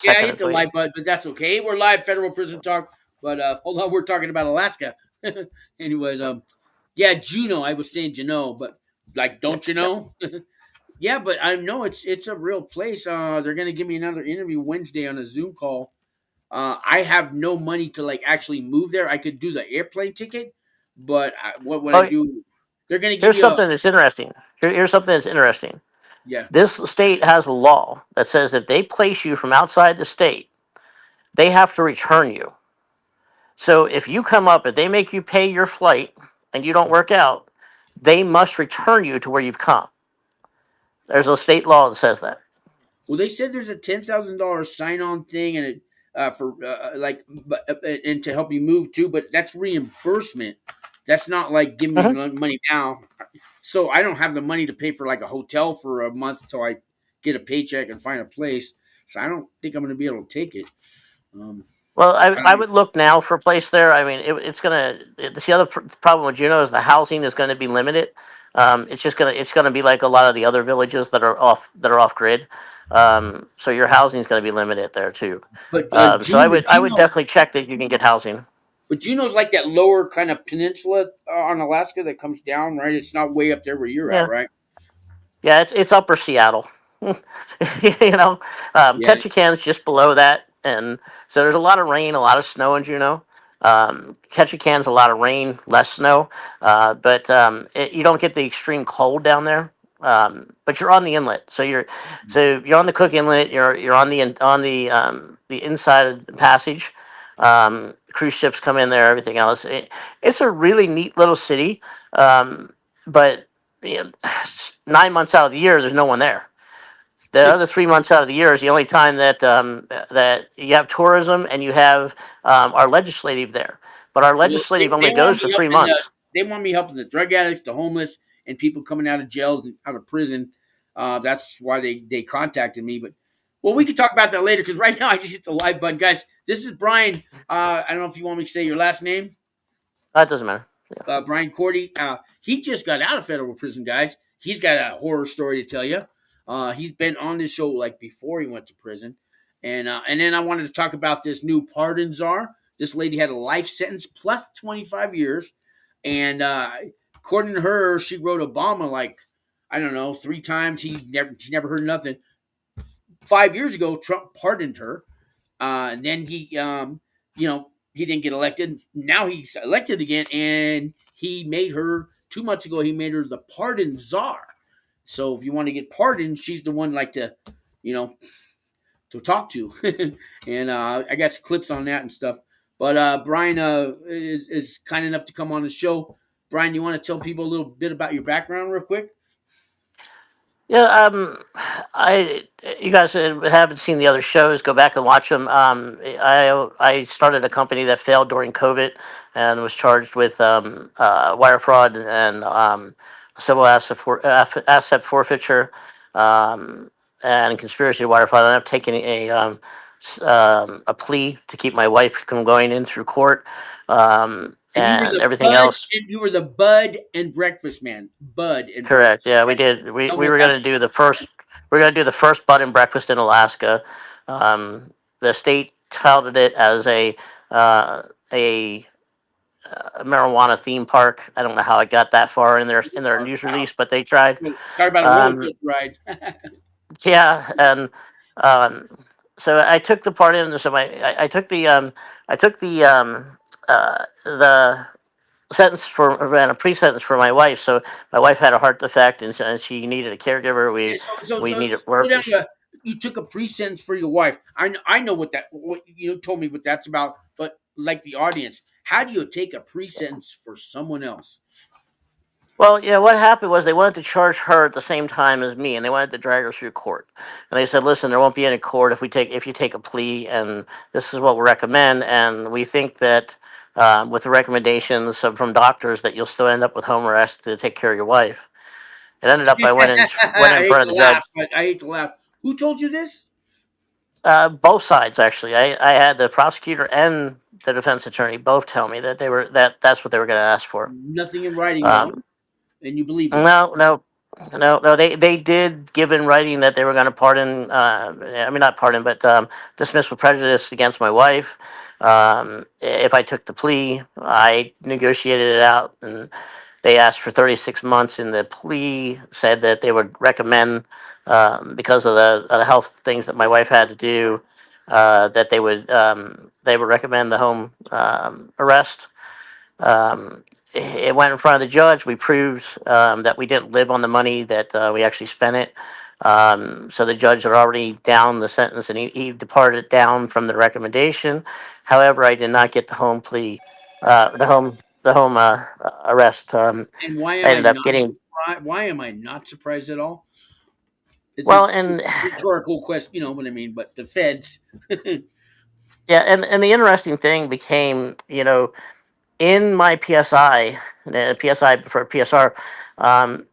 Yeah, I hit the technically. live button, but that's okay. We're live federal prison talk, but hold on, we're talking about Alaska. Anyways, yeah, Juno. I was saying Juneau, but like, Yep, don't you yep. know? Yeah, but I know it's a real place. They're gonna give me another interview Wednesday on a Zoom call. I have no money to like actually move there. I could do the airplane ticket, but what would I Oh, do? They're gonna give here's you a something that's interesting. Here's something that's interesting. yeah. This state has a law that says if they place you from outside the state, they have to return you. So if you come up, if they make you pay your flight and you don't work out, they must return you to where you've come. There's a state law that says that. Well, they said there's a $10,000 sign on thing and it for like and to help you move too, but that's reimbursement. That's not like give me Mhm. money now. So I don't have the money to pay for like a hotel for a month until I get a paycheck and find a place. So I don't think I'm going to be able to take it. Um, Well, I I don't. would look now for a place there. I mean, the other problem with Juneau is the housing is going to be limited. It's gonna be like a lot of the other villages that are off grid. So your housing is going to be limited there too. But So I would definitely check that you can get housing. Juneau's like that lower kind of peninsula on Alaska that comes down, right? It's not way up there where you're at, Yeah, right? yeah, it's upper Seattle. you know, Yeah. Ketchikan's just below that, and so there's a lot of rain, a lot of snow in Juneau. Ketchikan's a lot of rain, less snow, you don't get the extreme cold down there. But you're on the inlet, so you're on the Cook Inlet. You're on the inside of the passage. Cruise ships come in there, everything else. It's a really neat little city, but you know, 9 months out of the year, there's no one there. The other 3 months out of the year is the only time that you have tourism and you have our legislative there. But our Well, legislative only they want goes me for three helping months. they want me helping the drug addicts, the homeless, and people coming out of jails and out of prison. That's why they contacted me. But well, we can talk about that later because right now I just hit the live button, guys. This is Brian. I don't know if you want me to say your last name, That doesn't matter. Yeah. Brian Cordy. He just got out of federal prison, guys. He's got a horror story to tell you. He's been on this show like before he went to prison, and then I wanted to talk about this new Pardon ZXsar. This lady had a life sentence plus 25 years, and according to her, she wrote Obama like I don't know 3 times. She never heard nothing. 5 years ago, Trump pardoned her, and then he didn't get elected. Now he's elected again, and he made her 2 months ago. He made her the pardon czar. So if you want to get pardoned, she's the one like you know, to talk to. And I got some clips on that and stuff. But Brian is kind enough to come on the show. Brian, you want to tell people a little bit about your background, real quick? Yeah, I you guys haven't seen the other shows. Go back and watch them. I started a company that failed during COVID and was charged with wire fraud and civil asset forfeiture and conspiracy to wire fraud. And I've taken a plea to keep my wife from going in through court And you were and the everything bud, else. and you were the Bud and Breakfast Man. Bud and Correct. Breakfast. Yeah, we Right? did. Tell me We were about going to do the first. We are going to do the first bud and breakfast in Alaska. Um, the state touted it as uh, a, a marijuana theme park. I don't know how it got that far in their news Wow. release, but they tried. Talk about a roller Um, coaster ride. yeah, and um, so I took the part in. So I took the sentence for ran a pre-sentence for my wife. So my wife had a heart defect and she needed a caregiver. Yeah, We needed slow work. down. You took a pre-sentence for your wife. I know what you told me what that's about, but like the audience, how do you take a pre-sentence for someone else? Well, yeah, what happened was they wanted to charge her at the same time as me, and they wanted to drag her through court. And they said, "Listen, there won't be any court if you take a plea, and this is what we recommend, and we think that with the recommendations from doctors that you'll still end up with home arrest to take care of your wife." It ended up I went I in hate front of to the laugh, judge. but I hate to laugh. Who told you this? Both sides actually. I had the prosecutor and the defense attorney both tell me that that's what they were going to ask for. Nothing in writing though, Um, and you believe them. no, no. No, they did give in writing that they were going to pardon. I mean, not pardon, but dismiss with prejudice against my wife. If I took the plea, I negotiated it out, and they asked for 36 months. In the plea, said that they would recommend, because of the health things that my wife had to do, that they would recommend the home arrest. It went in front of the judge. We proved that we didn't live on the money, that we actually spent it. So the judge had already down the sentence, and he departed down from the recommendation. However, I did not get the home plea, the home arrest. And why I am I ended up not getting surprised? Why am I not surprised at all? It's a well, and rhetorical question, you know what I mean? But the feds, yeah, and the interesting thing became, in my PSI, the PSI for PSR,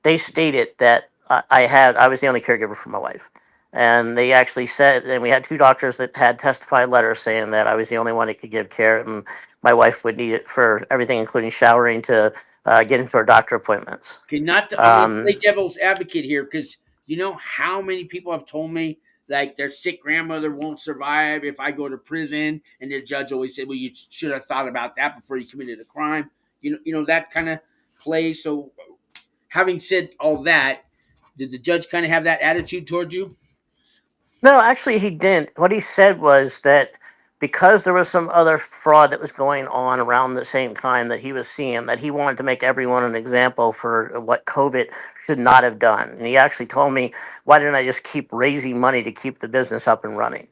they stated that I was the only caregiver for my wife, and they actually said, and we had two doctors that had testified letters saying that I was the only one that could give care, and my wife would need it for everything, including showering, to get into her doctor appointments. okay, not to, I'm going to play Um, devil's advocate here because you know how many people have told me like their sick grandmother won't survive if I go to prison, and the judge always said, "Well, you should have thought about that before you committed a crime." You know that kind of play. So, having said all that, did the judge kind of have that attitude towards you? No, actually, he didn't. What he said was that because there was some other fraud that was going on around the same time that he was seeing, that he wanted to make everyone an example for what COVID should not have done. And he actually told me, "Why didn't I just keep raising money to keep the business up and running?"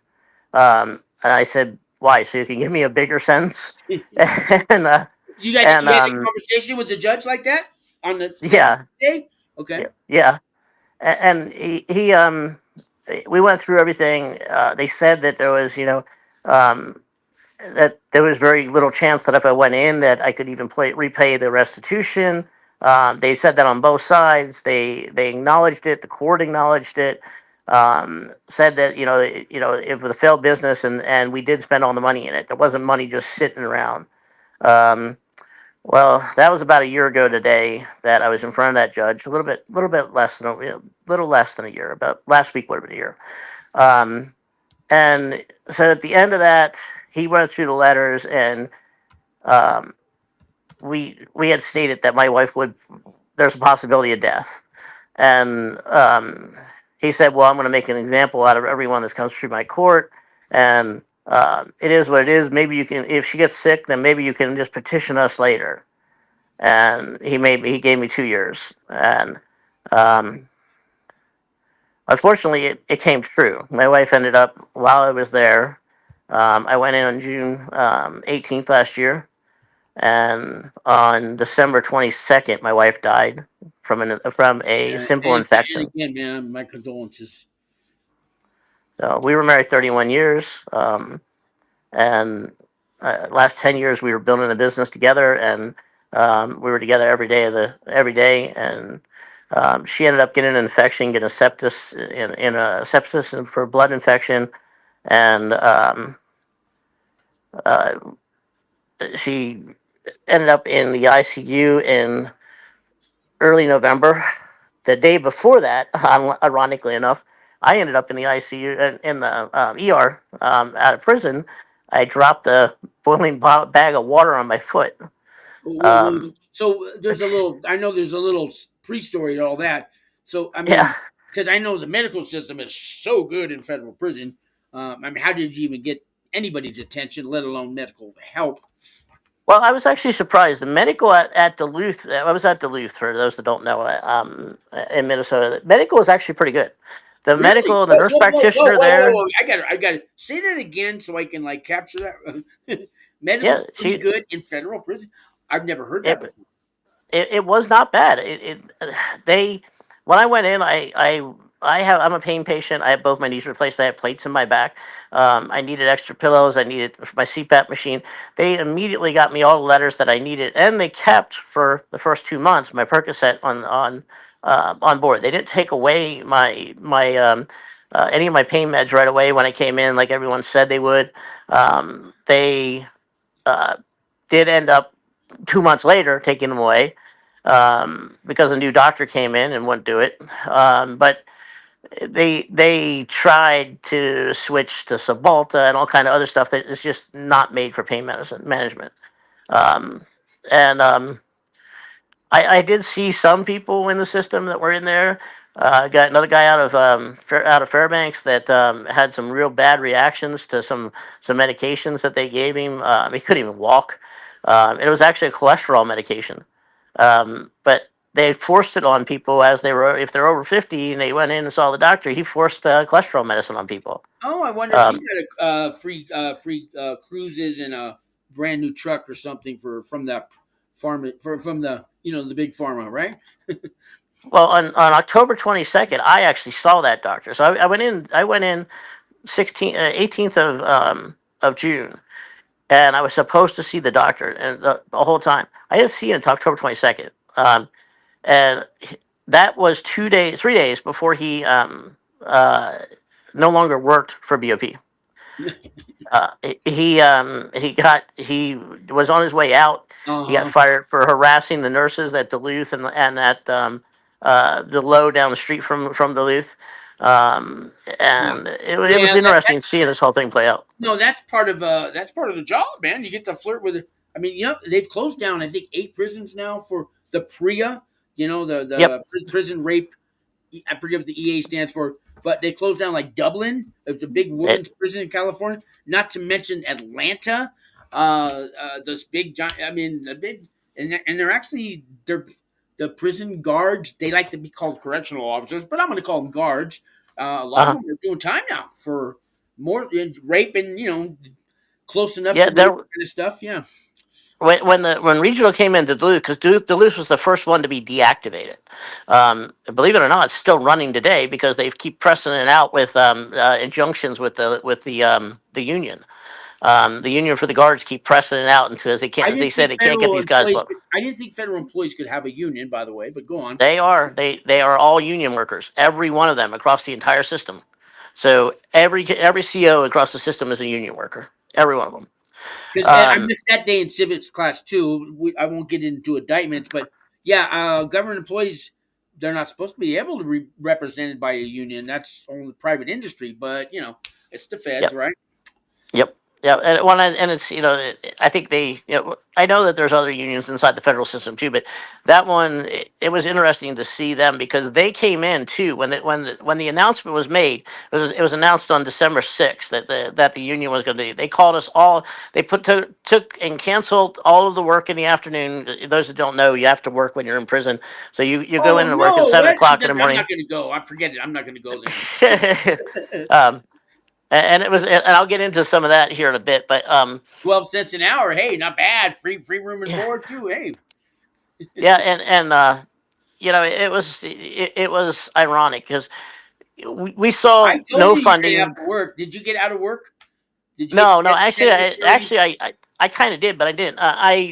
And I said, "Why? So you can give me a bigger sense?" and You had a conversation with the judge like that on the sentencing yeah, day. Okay. yeah. And we went through everything. They said that there was, um, that there was very little chance that if I went in that I could even repay the restitution. They said that on both sides. They acknowledged it. The court acknowledged it. Said that if it was a failed business, and we did spend all the money in it, there wasn't money just sitting around. Um, well, that was about a year ago today that I was in front of that judge. A little bit less than little less than a year. About last week would have been a year. Um, and so at the end of that, he went through the letters, and um, we had stated that my wife would. There's a possibility of death, and he said, "Well, I'm going to make an example out of everyone that comes through my court, and it is what it is. Maybe you can, if she gets sick, then maybe you can just petition us later." And he gave me 2 years, and um, unfortunately, it came true. My wife ended up while I was there. I went in on June 18th last year, and on December 22nd, my wife died from a simple And infection. again, man, my condolences. So we were married 31 years, and last 10 years we were building a business together, and we were together every day, and she ended up getting an infection, getting a sepsis in a sepsis for blood infection, and uh, she ended up in the ICU in early November. The day before that, ironically enough, I ended up in the ICU in the ER out of prison. I dropped a boiling bag of water on my foot. Um, So there's a little. I know there's a little pre-story to all that. So I yeah. mean, because I know the medical system is so good in federal prison. I mean, how did you even get anybody's attention, let alone medical help? Well, I was actually surprised. The medical at Duluth. I was at Duluth for those that don't know. In Minnesota, the medical was actually pretty good. The Really? medical, the Whoa, nurse whoa, whoa, whoa, practitioner whoa, whoa, there. whoa! I got to say that again so I can like capture that. Yeah, Medical's pretty good in federal prison. I've never heard that it before. it was not bad. They when I went in, I'm a pain patient. I have both my knees replaced. I have plates in my back. I needed extra pillows. I needed my CPAP machine. They immediately got me all the letters that I needed, and they kept for the first 2 months my Percocet on board. They didn't take away my any of my pain meds right away when I came in, like everyone said they would. They uh, did end up 2 months later taking them away, because a new doctor came in and wouldn't do it. But they tried to switch to Cymbalta and all kind of other stuff that is just not made for pain medicine management. Um, and I did see some people in the system that were in there. Got another guy out of Fairbanks that had some real bad reactions to some medications that they gave him. He couldn't even walk. It was actually a cholesterol medication, but they forced it on people as they were, if they're over 50 and they went in and saw the doctor. He forced cholesterol medicine on people. Oh, I wonder if he Um, got a free cruises and a brand new truck or something for from that farm from the the big pharma, right? well, on October 22nd, I actually saw that doctor. So I went in. I went in 18th of June, and I was supposed to see the doctor, and the whole time I didn't see him until October 22nd, and that was 2 days, 3 days before he no longer worked for BOP. He was on his way out. Uh He got huh. fired for harassing the nurses at Duluth and at the low down the street from Duluth. Yeah. And it was Yeah. interesting That's seeing this whole thing play out. no. That's part of the job, man. You get to flirt with it. I mean, they've closed down. I think 8 prisons now for the PREA. Yep. The prison rape. I forget what the EA stands for, but they closed down like Dublin. It's a big It, women's prison in California. Not to mention Atlanta. Those big giant. I mean, the big and they're actually they're the prison guards. They like to be called correctional officers, but I'm going to call them guards. A lot of uh them are doing time now for more rape and close enough yeah. to rape There kind of stuff. Yeah. when regional came into Duluth, because Duluth was the first one to be deactivated. Believe it or not, it's still running today because they keep pressing it out with injunctions with the union. The union for the guards keep pressing it out until they I can't. They didn't said think they can't get federal these guys. employees. But I didn't think federal employees could have a union. By the way, but go on. they are all union workers. Every one of them across the entire system. So every CO across the system is a union worker. Every one of them. Because I Um, missed that day in civics class too. I won't get into indictments, but yeah, government employees they're not supposed to be able to be represented by a union. That's only private industry, but it's the feds, yep. right? Yep. Yeah, and it's I think I know that there's other unions inside the federal system too, but that one it was interesting to see them because they came in too when the announcement was made. It was announced on December 6th that the union was going to. They called us all. They took and canceled all of the work in the afternoon. Those that don't know, you have to work when you're in prison, so you go in Oh and work at no, seven what? o'clock in the I'm not morning. going to go. I forget it. I'm not going to go there. um, and it was, and I'll get into some of that here in a bit, but 12 cents an hour. Hey, not bad. Free room and yeah, board too. Hey, yeah, and it was ironic because we I saw told no you you're going to have funding. to work. Did you get out of work? Did you get No, no, set with jury? I kind of did, but I didn't.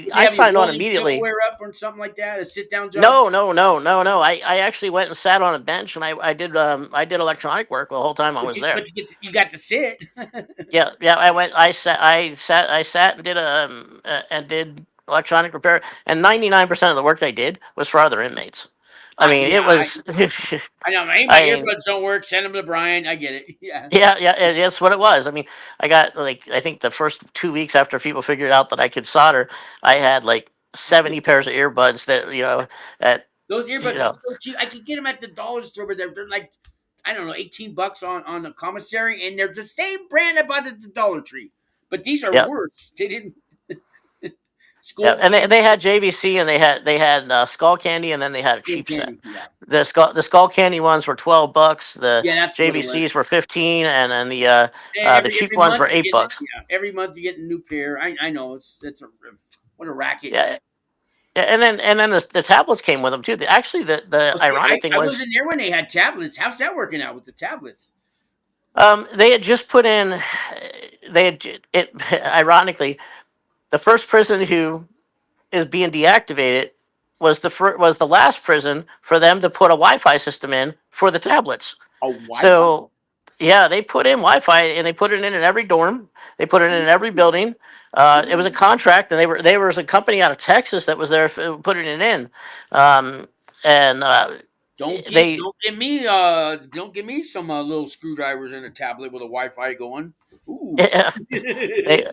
Did you I have your signed on rolling immediately. silverware up or something like that? A sit down job? No. I actually went and sat on a bench and I did electronic work the whole time I was there. But you got to sit. Yeah, yeah. I sat and did electronic repair, and 99% of the work I did was for other inmates. I mean, Yeah, it was. I know. Hey, my I mean, earbuds don't work. Send them to Brian. I get it. Yeah. yeah, yeah, that's what it was. I mean, I got like I think the first 2 weeks after people figured out that I could solder, I had like 70 pairs of earbuds that at Those you earbuds are know, so cheap. I could get them at the dollar store, but they're like, I don't know, $18 on the commissary, and they're the same brand I bought at the Dollar Tree. But these are yeah, worse. They didn't. yeah, Skull and they had JVC and they had Skull Candy and then they had a cheap set. candy. Yeah. The Skull Candy ones were $12. The Yeah, that's what it was. JVCs were 15, and then the cheap Every ones month were you eight get bucks. every month you get a new pair. I know it's a what a racket. Yeah, yeah, and then the tablets came with them too. Actually, the Oh, see, ironic thing I was wasn't there when they had tablets. How's that working out with the tablets? they had just put in they had it. Ironically, the first prison who is being deactivated was the last prison for them to put a Wi-Fi system in for the tablets. Oh, Wi-Fi. So Yeah, they put in Wi-Fi and they put it in every dorm. They put it in every building. It was a contract, and they were a company out of Texas that was there putting it in, um, and they Don't give me some little screwdrivers and a tablet with a Wi-Fi going. Ooh. they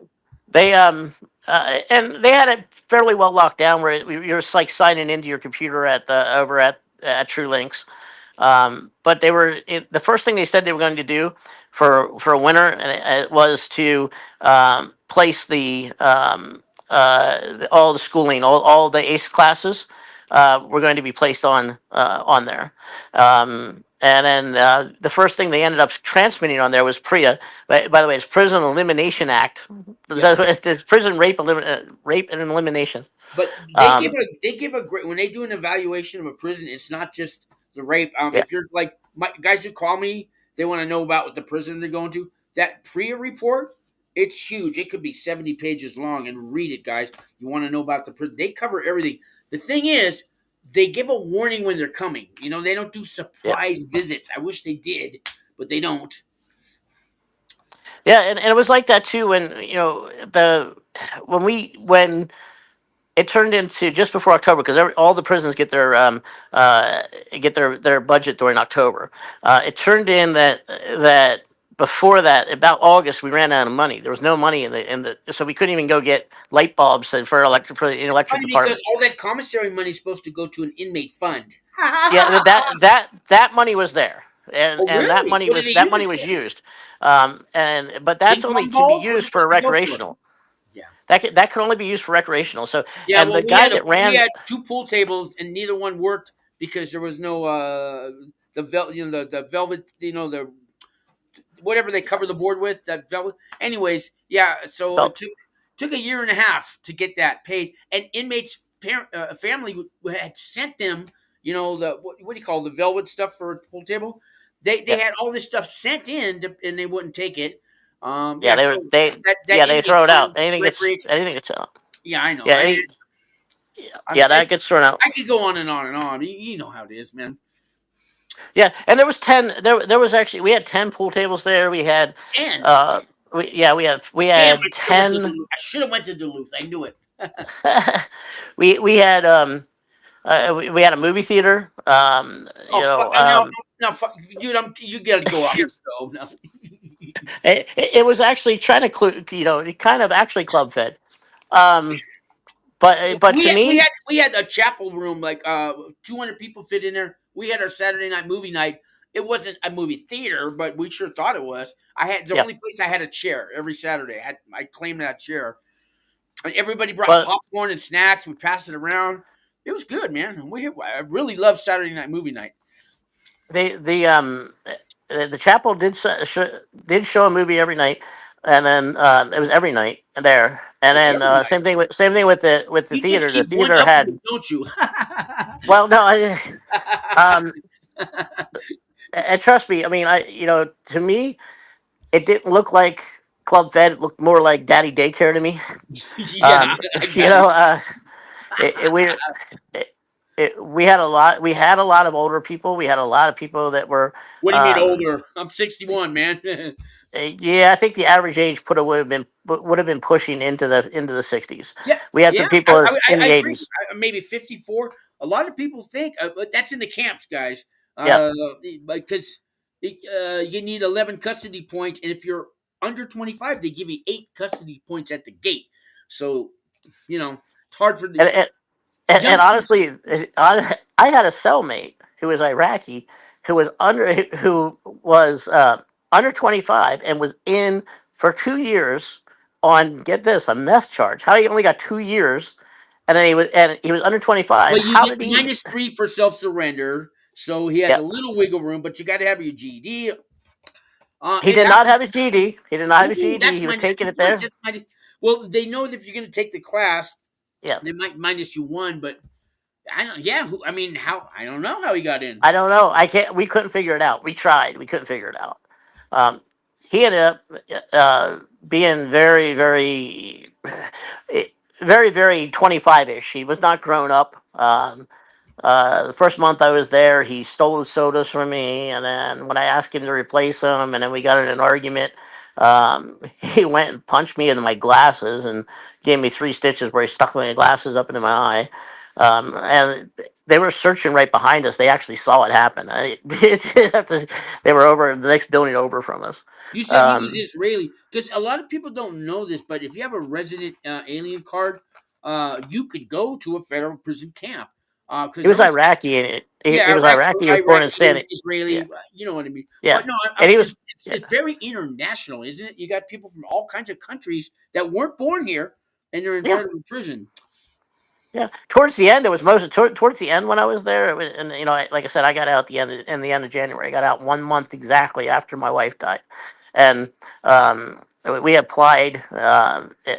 they and they had it fairly well locked down where you're just like signing into your computer at the over at TrueLinks. But the first thing they said they were going to do for a winter, and it was to place all the schooling, all the ACE classes were going to be placed on there. And then the first thing they ended up transmitting on there was PREA. By the way, it's Prison Elimination Act. Yeah. It's Prison Rape and Elimination. But Um, they give a great when they do an evaluation of a prison. It's not just the rape. yeah, If you're like my guys who call me, they want to know about what the prison they're going to. That PREA report, it's huge. It could be 70 pages long, and read it, guys. You want to know about the prison? They cover everything. The thing is, they give a warning when they're coming. They don't do yeah, surprise visits. I wish they did, but they don't. yeah, and it was like that too when the when it turned into just before October because all the prisons get their budget during October. It turned in that before that, about August, we ran out of money. There was no money in the so we couldn't even go get light bulbs for the electric Funny because department. all that commissary money is supposed to go to an inmate fund. Yeah, that money was there, and Oh, and that really? money What did was they that use it money was for? used, but Ping that's only pong can be balls? What are used they for supposed to go for? recreational. Yeah. That could only be used for recreational. So, Yeah, and well, the guy that we ran, had two pool tables and neither one worked because there was no the velvet the whatever they cover the board with that velvet. Anyways, yeah, so it felt took a year and a half to get that paid, and inmates family had sent them the what do you call the velvet stuff for a pool table. They yeah, had all this stuff sent in and they wouldn't take it. yeah, Yeah, they so were they that yeah they inmate throw it out. fund recreation. Anything gets Yeah, I know. yeah I'm, yeah that gets thrown out. I could go on and on and on. You know how it is, man. Yeah, and there was 10. There was actually we had 10 pool tables there. We had And uh we damn, I had should have went to 10. Duluth. I should have went to Duluth. I knew it. We had we had a movie theater. Oh fuck! No, no, fuck, dude. You got to go off the stove now. it was actually trying to it kind of actually club fed. Um, but to me, We had a chapel room like 200 people fit in there. We had our Saturday night movie night. It wasn't a movie theater, but we sure thought it was. I had the yeah. only place I had a chair every Saturday. I claimed that chair. And everybody brought But popcorn and snacks. We passed it around. It was good, man. I really loved Saturday night movie night. the chapel did show a movie every night, and then it was every night there. And Well, then every night. same thing with the You just theater. The keep one theater upping had it, don't you? well, no, um, and trust me, I mean, to me, it didn't look like Club Fed. It looked more like Daddy Daycare to me. Yeah, Um, I you got it. know, it, we it, we had a lot. We had a lot of older people. We had a lot of people that were. What do you mean Um, older? I'm 61, man. yeah, I think the average age would have been pushing into the 60s. Yeah, We had yeah, some people in I the agree. 80s. Maybe 54. A lot of people think, but that's in the camps, guys. Yep. Uh, because you need 11 custody points, and if you're under 25, they give you 8 custody points at the gate. So it's hard for the And, and, and, young and people. honestly, I had a cellmate who was Iraqi, who was under 25 and was in for 2 years on, get this, a meth charge. How he only got 2 years, and he was under 25. Well, you How get did he? -3 for self surrender, so he has Yeah, a little wiggle room, but you got to have your GED. he And did not have his GED. He did not have his ooh, GED. that's He was minus taking 2 it points. there. That's minus. Well, they know that if you're going to take the class, Yeah. they might minus you one, but I don't. Yeah, I mean, how? I don't know how he got in. I don't know. I can't. We couldn't figure it out. We tried. We couldn't figure it out. Um, he ended up being very, very 25ish. He was not grown up. The first month I was there, he stole the sodas from me, and then when I asked him to replace them, and then we got in an argument, he went and punched me in my glasses and gave me 3 stitches where he stuck my glasses up into my eye. And they were searching right behind us. They actually saw it happen. They were over the next building over from us. You said he was Um, Israeli, because a lot of people don't know this, but if you have a resident alien card, you could go to a federal prison camp. Because he there was was, Iraqi, and yeah, he was Iraqi. He was born in Iraqi, San. Yeah, Israeli, you know what I mean. yeah, But no, and he was. Yeah. it's very international, isn't it? You got people from all kinds of countries that weren't born here, and they're in Yeah. federal prison. Yeah, towards the end, it was towards the end when I was there, and like I said, I got out in the end of January. I got out 1 month exactly after my wife died, and we applied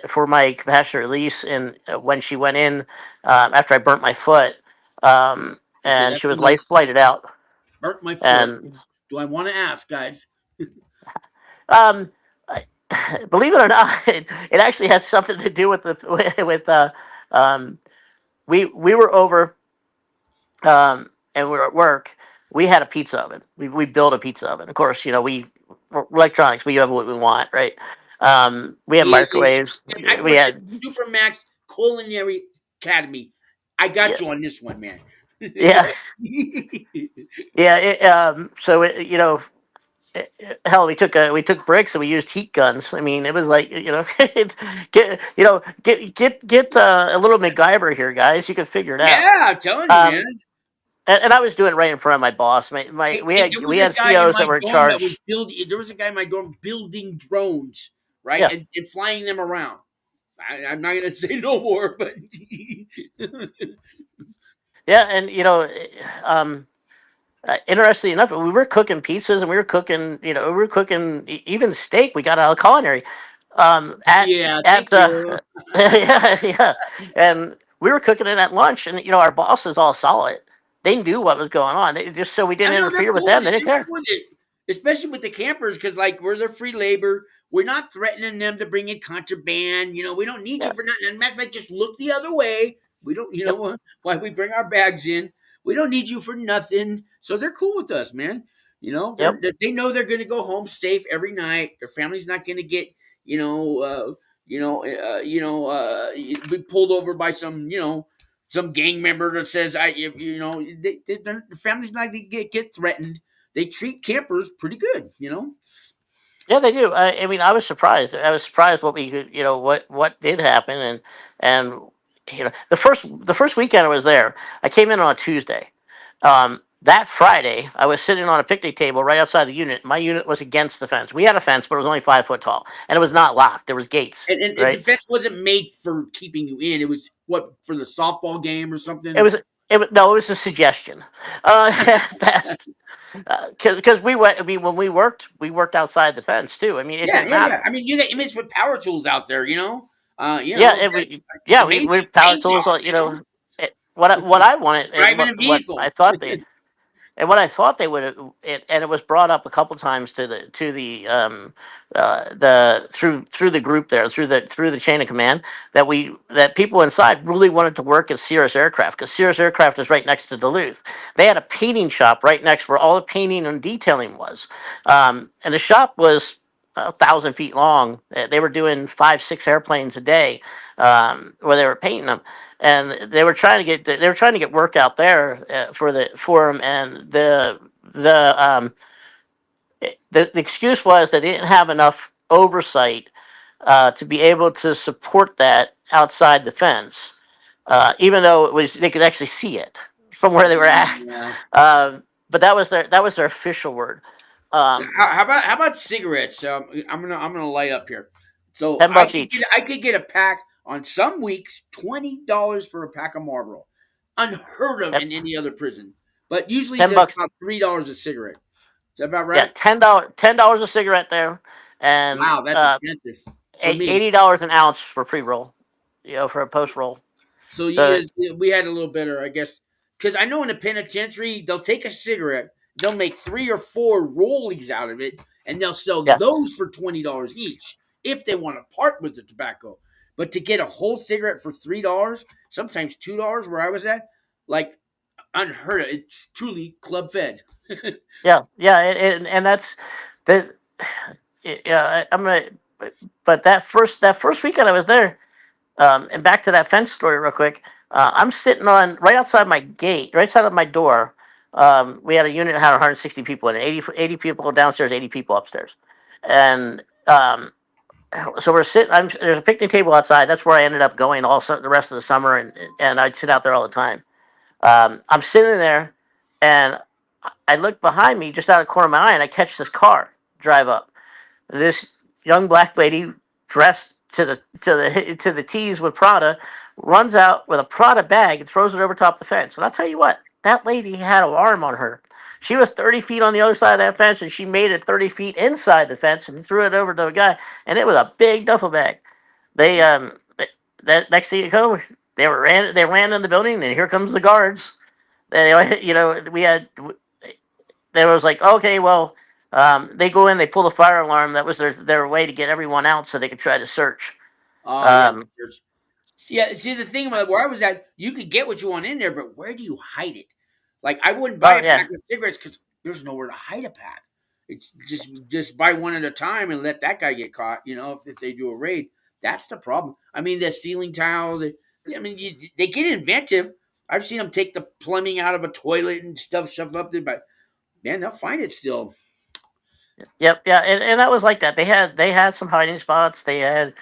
for my compassionate release, and when she went in after I burnt my foot, Okay, and that's she was when you life flighted out, burnt my foot. and Do I want to ask, guys? um, I- believe it or not, it actually had something to do with the with um, we were over and we were at work. We had a pizza oven. We built a pizza oven. Of course, we're electronics. We have what we want, right? We had Yeah, yeah. microwaves. And I We worked at had Supermax Culinary Academy. I yeah, got you on this one, man. yeah, yeah. So hell, we took bricks and we used heat guns. I mean, it was like get a little MacGyver here, guys. You can figure it out. Yeah, I'm telling you, man. Um, and I was doing it right in front of my boss. Hey, We hey, had there was a guy in COs my that were in dorm that was charge. building. There was a guy in my dorm building drones, right, Yeah, and flying them around. I'm not gonna say no more, but yeah, and interestingly enough, we were cooking pizzas and we were cooking, even steak. We got out of culinary, yeah, thank at you. yeah, yeah, and we were cooking it at lunch, and our bosses all saw it. They knew what was going on. They, just so we I didn't know they're interfere with cool with them. They it. didn't They're care. cool with it, especially with the campers, because like we're their free labor. We're not threatening them to bring in contraband. We don't need you Yeah, for nothing. As a matter of fact, just look the other way. We don't, yep, why we bring our bags in. We don't need you for nothing. So they're cool with us, man. yep. They know they're going to go home safe every night. Their family's not going to get, you know, be pulled over by some gang member that says their family's not going to get threatened. They treat campers pretty good. Yeah, they do. I mean, I was surprised. I was surprised what we could, what did happen, and the first weekend I was there, I came in on a Tuesday. That Friday, I was sitting on a picnic table right outside the unit. My unit was against the fence. We had a fence, but it was only 5 foot tall, and it was not locked. There was gates, And the right? fence wasn't made for keeping you in. It was what, for the softball game or It something. was. No, it was a suggestion. At best, because when we worked outside the fence too. I mean, it Yeah, didn't yeah, yeah. matter. I mean, you got image with power tools out there. Yeah, It's we amazing. power tools. Chainsaws. What I wanted, and Driving a what I vehicle. thought they and what I thought they would, and it was brought up a couple times to the through the group there, through the chain of command, that people inside really wanted to work at Cirrus Aircraft, because Cirrus Aircraft is right next to Duluth. They had a painting shop right next where all the painting and detailing was, and the shop was 1,000 feet long. They were doing 5, 6 airplanes a day, where they were painting them, and they were trying to get work out there for them, and the excuse was that they didn't have enough oversight to be able to support that outside the fence, even though they could actually see it from where they were at. Yeah. But that was their official word. So Um, how about cigarettes? I'm gonna light up here. So $10 each. I could get a pack on some weeks, $20 for a pack of Marlboro. Unheard of Yep. in any other prison. But usually ten that's bucks. about $3 a cigarette. Is that about Yeah, right? $10 a cigarette there, and Wow, that's expensive for me. $80 an ounce for pre roll. For a post roll. So So we had a little better, I guess, because I know in the penitentiary they'll take a cigarette, they'll make 3 or 4 rollies out of it, and they'll sell yeah, those for $20 each if they want to part with the tobacco. But to get a whole cigarette for $3, sometimes $2, where I was at, like unheard of. It's truly club fed. Yeah, yeah, and that's that. Yeah, I'm gonna. But that first weekend I was there, and back to that fence story real quick. I'm sitting on right outside my gate, right outside of my door. We had a unit that had 160 people in it, 80 people downstairs, 80 people upstairs, and so we're sitting. There's a picnic table outside. That's where I ended up going the rest of the summer, and I'd sit out there all the time. I'm sitting there, and I look behind me, just out of the corner of my eye, and I catch this car drive up. This young black lady, dressed to the T's with Prada, runs out with a Prada bag and throws it over top the fence. And I'll tell you what, that lady had an arm on her. She was 30 feet on the other side of that fence, and she made it 30 feet inside the fence and threw it over to a guy. And it was a big duffel bag. They that next thing you know, they ran in the building, and here comes the guards. We had there was like, okay, well, they go in, they pull the fire alarm. That was their way to get everyone out so they could try to search. Oh yeah, Um, yeah. See, the thing about where I was at, you could get what you want in there, but where do you hide it? Like, I wouldn't buy oh a yeah, pack of cigarettes because there's nowhere to hide a pack. It's just buy one at a time and let that guy get caught. If they do a raid, that's the problem. I mean, the ceiling tiles. I mean, they get inventive. I've seen them take the plumbing out of a toilet and stuff, shove up there, but man, they'll find it still. yep, yeah, and that was like that. They had some hiding spots. I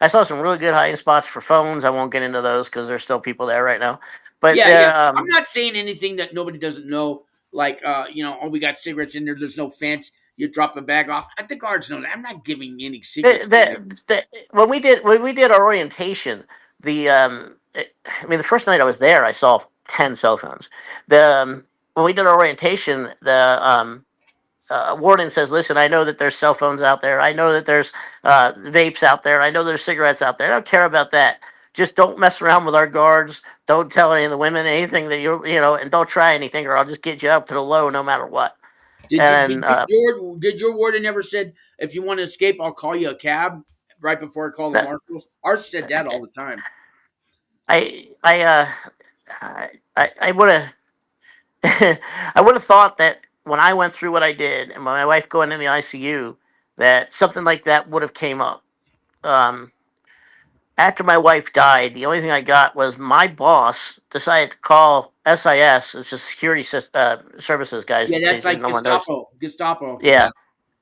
saw some really good hiding spots for phones. I won't get into those because there's still people there right now. But Yeah, yeah. they're I'm not saying anything that nobody doesn't know. Like, oh, we got cigarettes in there. There's no fence. You drop the bag off. The guards know that. I'm not giving any secrets away. when we did our orientation, I mean, the first night I was there, I saw 10 cell phones. When we did our orientation, the warden says, "Listen, I know that there's cell phones out there. I know that there's vapes out there. I know there's cigarettes out there. I don't care about that. Just don't mess around with our guards. Don't tell any of the women anything that and don't try anything, or I'll just get you up to the low no matter what." Did And your warden ever said, if you want to escape, I'll call you a cab right before I call the that, marshals? Ours said that all the time. I would have I would have thought that when I went through what I did, and my wife going in the ICU, that something like that would have came up. Um, After my wife died, the only thing I got was my boss decided to call SIS, which is security services guys, Yeah, in that's case like no one knows. Gestapo. Gestapo. Yeah,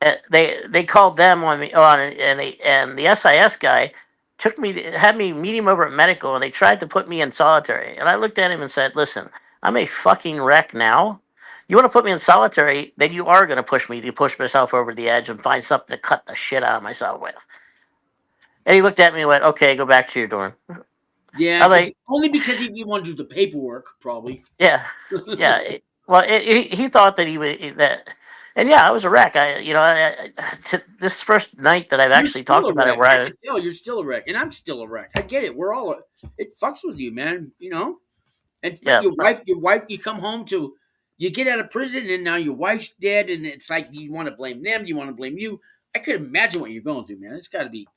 Yeah. they called them on me and the SIS guy had me meet him over at medical, and they tried to put me in solitary. And I looked at him and said, "Listen, I'm a fucking wreck now. You want to put me in solitary, then you are going to push myself over the edge and find something to cut the shit out of myself with." And he looked at me and went, "Okay, go back to your dorm." Yeah, I'm because like, only because he wanted to do the paperwork, probably. "Yeah, yeah." Well, he thought that he was that, and yeah, I was a wreck. This first night that I've You're actually still talked a about it, wreck. where I I, can tell you're still a wreck, and I'm still a wreck. I get it. We're all. It fucks with you, man. And but yeah, your wife, you come home to, you get out of prison, and now your wife's dead, and it's like you want to blame them, you want to blame you. I could imagine what you're going through, man. It's got to be,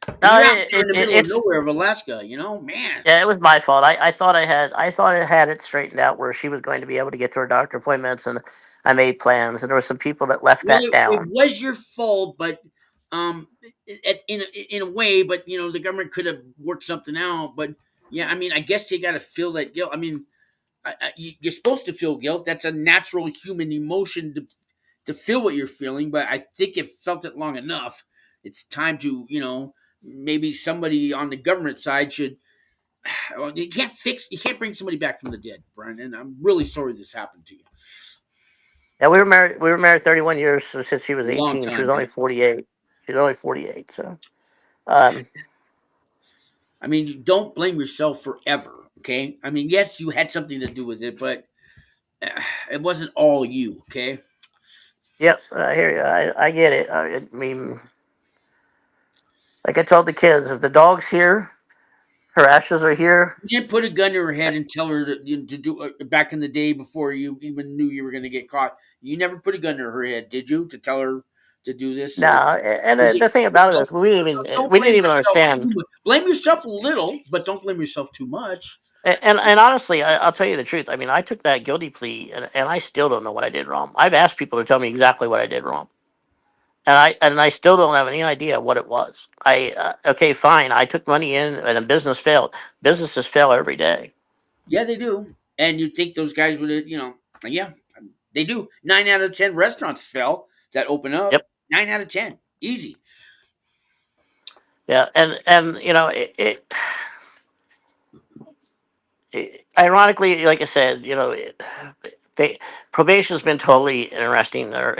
and no, you're out there in the middle of it's nowhere of Alaska, man. yeah, it was my fault. I thought I had it straightened out where she was going to be able to get to her doctor appointments, and I made plans, and there were some people that left Well, that it down. was your fault, but in a way, but the government could have worked something out. But yeah, I mean, I guess you got to feel that guilt. I mean, you're supposed to feel guilt. That's a natural human emotion to feel what you're feeling. But I think if felt it long enough, it's time to maybe somebody on the government side should. Well, you can't bring somebody back from the dead, Brian. And I'm really sorry this happened to you. Yeah, we were married 31 years, so since she was Long 18. She was time, only man. 48. She was only 48. So, um, I mean, don't blame yourself forever. Okay. I mean, yes, you had something to do with it, but it wasn't all you. Okay. yep, I hear you. I get it. I mean, like I told the kids, if the dog's here, her ashes are here. You didn't put a gun to her head and tell her to do back in the day before you even knew you were going to get caught. You never put a gun to her head, did you, to tell her to do this? No, and You the thing about it don't, is, we didn't even don't we blame didn't even yourself too understand. much. Blame yourself a little, but don't blame yourself too much. And honestly, I'll tell you the truth. I mean, I took that guilty plea, and I still don't know what I did wrong. I've asked people to tell me exactly what I did wrong, and I still don't have any idea what it was. I okay, fine. I took money in, and a business failed. Businesses fail every day. Yeah, they do. And you'd think those guys would, yeah, they do. 9 out of 10 restaurants fell that open up. Yep. 9 out of 10, easy. Yeah, and ironically, like I said, they probation's been totally interesting, or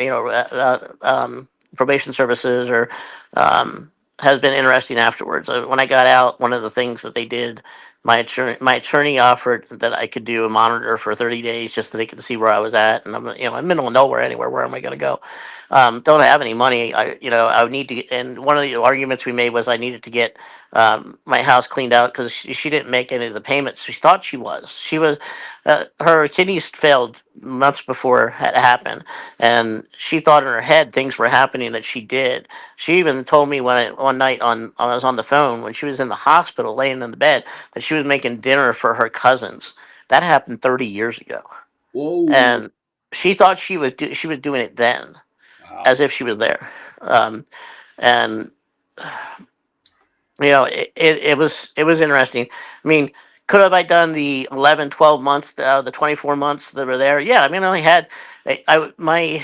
probation services, or um, has been interesting afterwards. When I got out, one of the things that they did, my attorney offered that I could do a monitor for 30 days just so they could see where I was at, and I'm in the middle of nowhere anywhere. Where am I going to go? Don't have any money. I would need to get, and one of the arguments we made was I needed to get my house cleaned out because she didn't make any of the payments. She thought she was. Her kidneys failed months before it happened, and she thought in her head things were happening that she did. She even told me one night I was on the phone when she was in the hospital, laying in the bed, that she was making dinner for her cousins. That happened 30 years ago, Whoa. and she thought she was doing it then, Wow. as if she was there. And it was interesting. I mean, could have I done the 11, 12 months, the 24 months that were there? Yeah, I mean, I only had my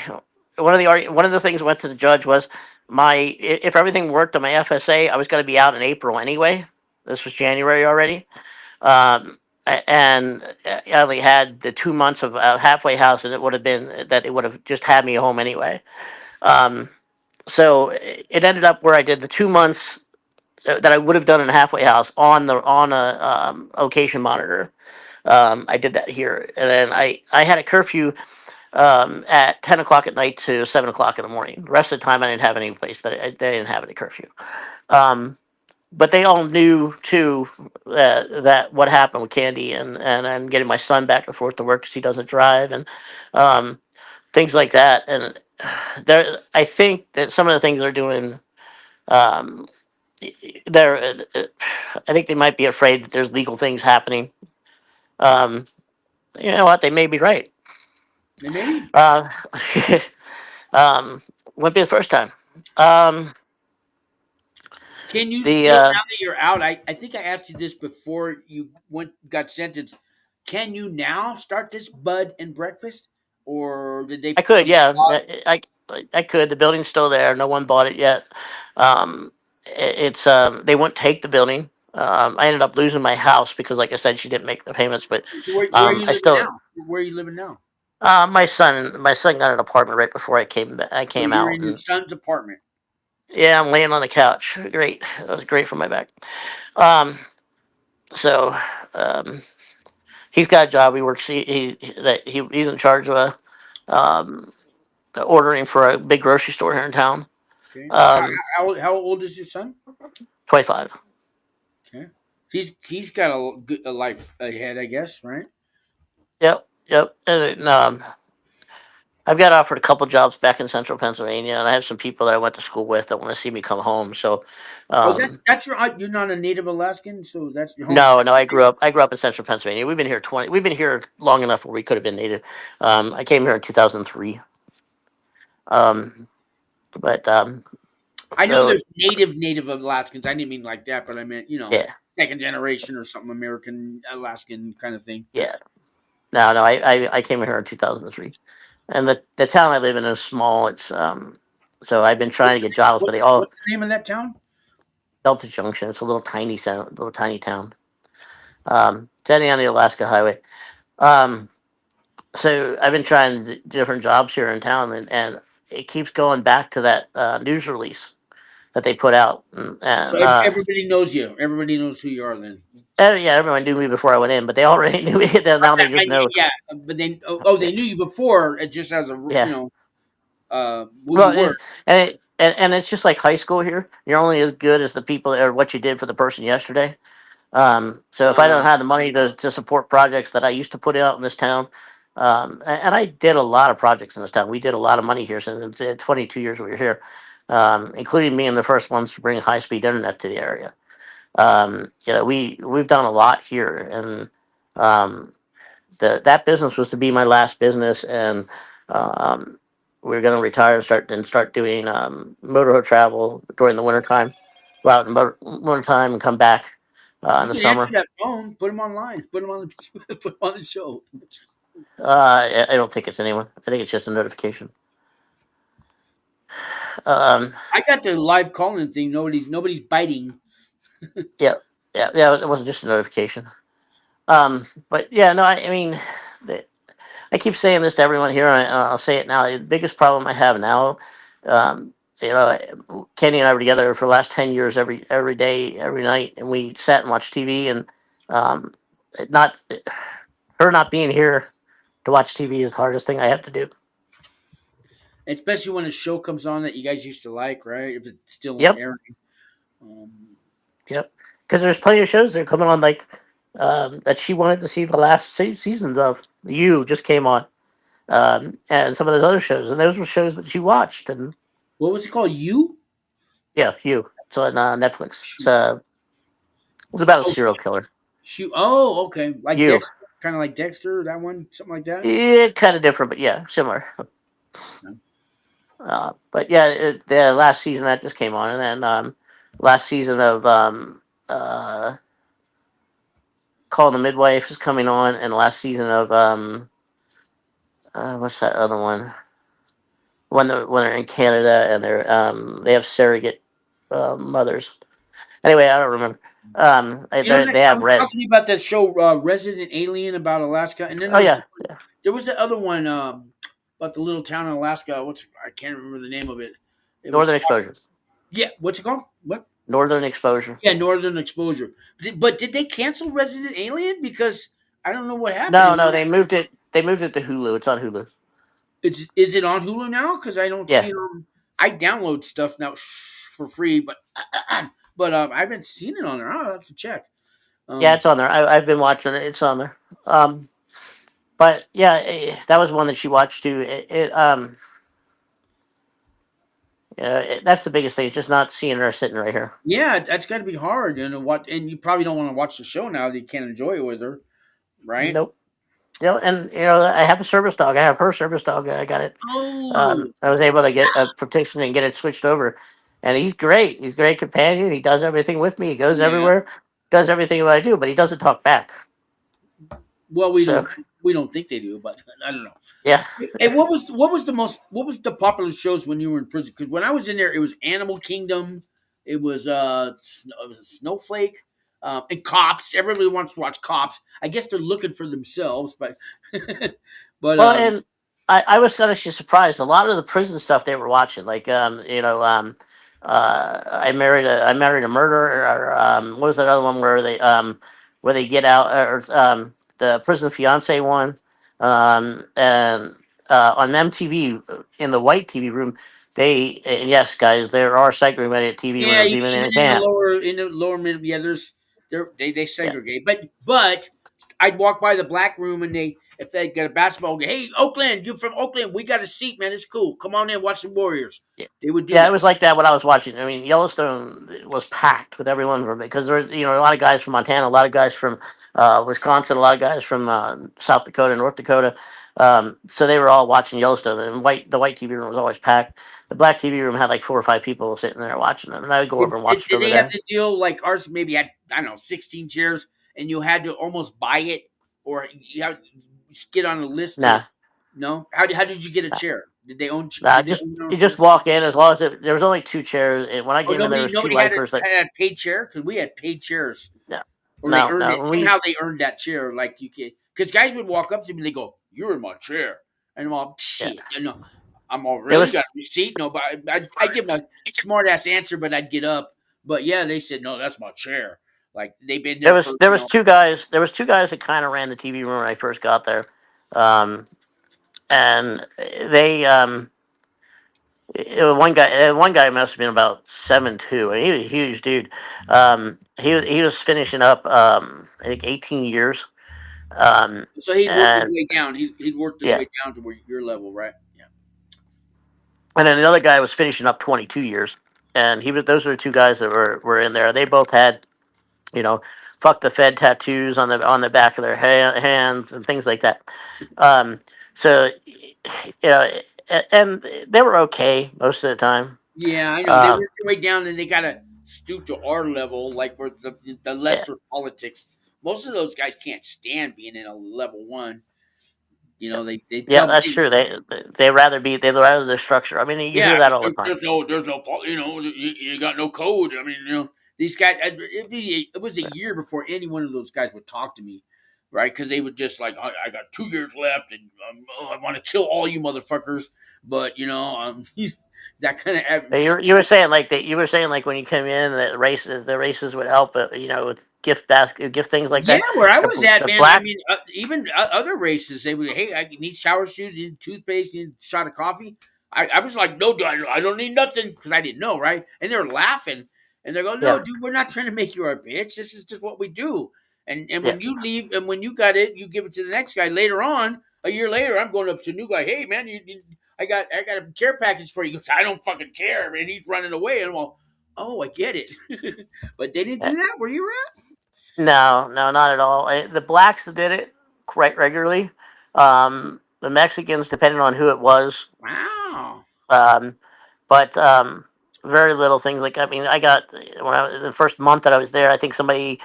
one of the things I went to the judge was if everything worked on my FSA, I was going to be out in April anyway. This was January already. And I only had the 2 months of halfway house, and it would have been that they would have just had me home anyway. Um, so it ended up where I did the 2 months that I would have done in a halfway house on a location monitor. I did that here, and then I had a curfew at 10 o'clock at night to 7 o'clock in the morning. The rest of the time, I didn't have any place they didn't have any curfew. Um, but they all knew too that what happened with Candy, and I'm getting my son back and forth to work because he doesn't drive, and um, things like that. And I think that some of the things they're doing. Um, they're I think they might be afraid that there's legal things happening. Um, you know what? They may be right. Maybe. Uh, won't be the first time. Um, Can you the still, now that you're out? I think I asked you this before you got sentenced. Can you now start this bud and breakfast, or did they I could, some? yeah, I could. The building's still there. No one bought it yet. It's they won't take the building. I ended up losing my house because, like I said, she didn't make the payments. But So where are you I living still now? Where are you living now? my son got an apartment right before I So came you're out, in your and son's apartment. yeah, I'm laying on the couch. Great, that was great for my back. Um, so um, he's got a job. He works. He's in charge of um, ordering for a big grocery store here in town. Okay. Um, How old is your son? 25. Okay. He's got a life ahead, I guess, right? Yep, yep. And I've got offered a couple jobs back in central Pennsylvania, and I have some people that I went to school with that want to see me come home. So, Oh, that's um, that's your. You're not a native Alaskan, so that's your home no, state. no, I grew up in central Pennsylvania. We've been here long enough where we could have been native. I came here in 2003. Um, but I know so there's native Alaskans. I didn't mean like that, but I meant yeah, second generation or something American Alaskan kind of thing. yeah. No, no, I came here in 2003, and the town I live in is small. It's so I've been trying What's to get jobs, but what's they all what's the name of that town? Delta Junction. It's a little tiny town. Standing on the Alaska Highway. Um, so I've been trying different jobs here in town, and it keeps going back to that news release that they put out, So and everybody knows you. Everybody knows who you are. Then. yeah, everyone knew me before I went in, but they already knew me. Now they just know. Yeah, but they knew you before. It just as a Yeah. who Well, you were. and it's just like high school here. You're only as good as the people or what you did for the person yesterday. So if I don't Uh, have the money to support projects that I used to put out in this town, and I did a lot of projects in this town. We did a lot of money here since the 22 years we were here, including being the first ones to bring high speed internet to the area. We've done a lot here, and Um, that business was to be my last business, and um, we were going to retire and start doing motorhome travel during the wintertime. Go out in the wintertime and come back in You the can answer summer. that phone. Put them online. Put them on the put 'em on the show. I don't think it's anyone. I think it's just a notification. Um, I got the live calling thing. Nobody's biting. yeah, yeah. It wasn't just a notification. But yeah, no. I mean, the- I keep saying this to everyone here, and I'll say it now. The biggest problem I have now, um, Kenny and I were together for the last 10 years, every day, every night, and we sat and watched TV. And um, not her not being here to watch TV is the hardest thing I have to do. Especially when a show comes on that you guys used to like, right? If it's still Yep, airing. Um, yep. Because there's plenty of shows that are coming on like that she wanted to see the last seasons of. You just came on, and some of those other shows, and those were shows that she watched. And what was it called? You? yeah, you. It's on Netflix. Shoot. It's about a Oh, serial killer. shoot. Oh, okay. Like You. Dexter, kind of like Dexter. That one, something like that. It kind of different, but yeah, similar. No. But yeah, the last season that just came on, and then last season of Call the Midwife is coming on, and last season of what's that other one? When they're in Canada and they have surrogate mothers. Anyway, I don't remember. You know that They I have was red. talking to you about that show, Resident Alien, about Alaska, and then Oh yeah, there was the other one about the little town in Alaska. I can't remember the name of it. It was Northern Exposure. yeah. What's it called? What? Northern Exposure. Yeah, Northern Exposure. But did they cancel Resident Alien because I don't know what happened? No, no, they moved it. They moved it to Hulu. It's on Hulu. Is it on Hulu now? Because I don't Yeah, see it on. I download stuff now for free, but I haven't seen it on there. I'll have to check. yeah, Um, it's on there. I've been watching it. It's on there. But yeah, that was one that she watched too. That's the biggest thing. It's just not seeing her sitting right here. yeah, that's got to be hard. What? And you probably don't want to watch the show now that you can't enjoy it with her, right? Nope. And I have a service dog. I have her service dog. I got it. Oh, I was able to get a petition and get it switched over, and he's great. He's a great companion. He does everything with me. He goes yeah. everywhere, does everything what I do, but he doesn't talk back. Well, So we don't think they do, but I don't know. yeah, And what was the popular shows when you were in prison? Because when I was in there, it was Animal Kingdom, it was a Snowflake, and Cops. Everybody wants to watch Cops. I guess they're looking for themselves, but but well, and I was actually surprised. A lot of the prison stuff they were watching, like I married a murderer, or what was that other one where they get out, or the prison fiance one, and on MTV in the white TV room. And yes, guys, there are segregated TV yeah, rooms even even in camp. in the lower middle, yeah, they Yeah, segregate, but I'd walk by the black room and they if they got a basketball game, hey Oakland, you from Oakland? We got a seat, man. It's cool. Come on in, watch the Warriors. yeah. They would do Yeah, it that. was like that when I was watching. I mean, Yellowstone was packed with everyone from because there were a lot of guys from Montana, a lot of guys from Wisconsin, a lot of guys from South Dakota, North Dakota. So they were all watching Yellowstone, and the white TV room was always packed. The black TV room had like 4 or 5 people sitting there watching it, and I would go over and watch it Did over they have there. to deal like ours? Maybe had I don't know 16 chairs, and you had to almost buy it, or you have to get on a list to. Nah, No, how did you get a nah, chair? nah. Did they Just own their own you just chairs? walk in as long as there was only 2 chairs, and when I Or came in, there was two lifers. had a paid chair because we had paid chairs, Yeah, or they no, earned no. it somehow. They earned that chair, like you can. Because guys would walk up to me, and they go, "You're in my chair," and I'm all Yeah, shit. No, I'm all there really. You was got a receipt? No, but I give them a smart ass answer, but I'd get up. But yeah, they said no, that's my chair. Like they've been there for there was 2 guys. There was 2 guys that kind of ran the TV room when I first got there, um, and they one guy must have been about 7'2", and he was a huge dude. He was finishing up I think 18 years. So he'd worked his And way down. He'd worked his yeah, way down to where your level, right? Yeah. and then the other guy was finishing up 22 years, and he was those are the 2 guys that were in there. They both had you know fuck the Fed tattoos on the back of their hands and things like that. Um, so and they were okay most of the time. Yeah, I know. They Um, work their way down and they gotta stoop to our level, like where the yeah, lesser politics. Most of those guys can't stand being in a level one. They yeah, tell that's me, true. They rather the structure. I mean, you yeah, hear that because all the time. there's no, you got no code. I mean, these guys. It was a year before any one of those guys would talk to me, right? Because they would just like, I got 2 years left, and I want to kill all you motherfuckers. But that kind of. You were saying like that. You were saying like when you come in that the races would help. With gift basket, gift things like Yeah, that. where I was at, The man. I blacks. mean, even other races, they would, hey, I need shower shoes, you need toothpaste, you need a shot of coffee. I was like, no, dude, I don't need nothing because I didn't know, right? And they're laughing and they're going, no, Yeah, dude, we're not trying to make you our bitch. This is just what we do. And yeah. when you leave and when you got it, you give it to the next guy. Later on, a year later, I'm going up to a new guy. Hey, man, I got a care package for you. He goes, I don't fucking care, and he's running away. And I'm all, oh, I get it. But they didn't Uh, do that where you were at. No, no, not at all. The blacks did it quite regularly. The Mexicans, depending on who it was, Wow. um, but very little things like. I mean, I got the first month that I was there. I think somebody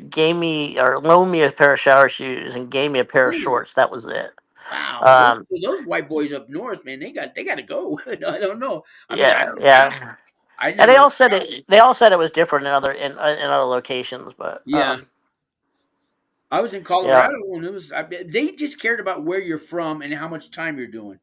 gave me or loaned me a pair of shower shoes and gave me a pair of Ooh. shorts. That was it. Wow, those Um, those white boys up north, man, they got to go. I don't know. I mean, yeah, yeah. I And they never. all said it. They all said it was different in other locations, but Yeah, I was in yeah, Colorado and they just cared about where you're from and how much time you're doing.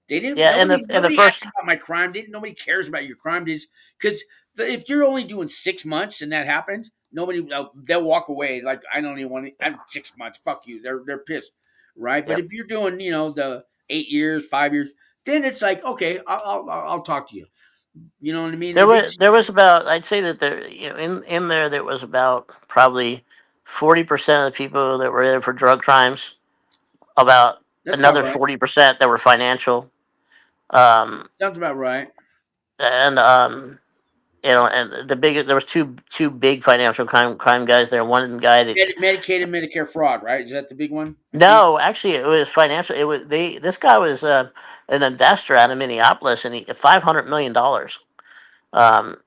They didn't. yeah. And Nobody. the Nobody asked first, about my crime. Didn't. Nobody cares about your crime. Because if you're only doing 6 months and that happens, nobody. They'll walk away. Like I don't even want to. I'm 6 months. Fuck you. They're pissed, right? But yep. if you're doing, the 8 years, 5 years, then it's like okay, I'll talk to you. You know what I mean? There And they was just, there was about I'd say that in there was about probably 40% of the people that were there for drug crimes, about that's about another right. 40% that were financial, um, Sounds about right. and and there was two big financial crime guys there. One guy that Medicaid and Medicare fraud, right? Is that the big one? I think. no, actually it was financial. It was this guy was an investor out of Minneapolis and he $500 million.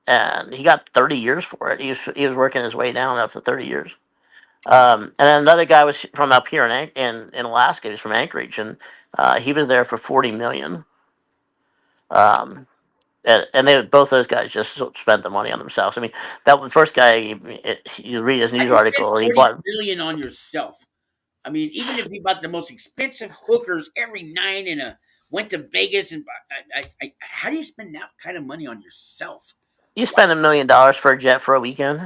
And he got 30 years for it. He was working his way down after 30 years. And then another guy was from up here in Alaska. He was from Anchorage, and he was there for 40 million. Um, and they both those guys just spent the money on themselves. I mean, that first guy, you read his How news do you spend article. He 40 million on yourself? I mean, even if you bought the most expensive hookers every night and went to Vegas and how do you spend that kind of money on yourself? you Wow. spend $1 million for a jet for a weekend.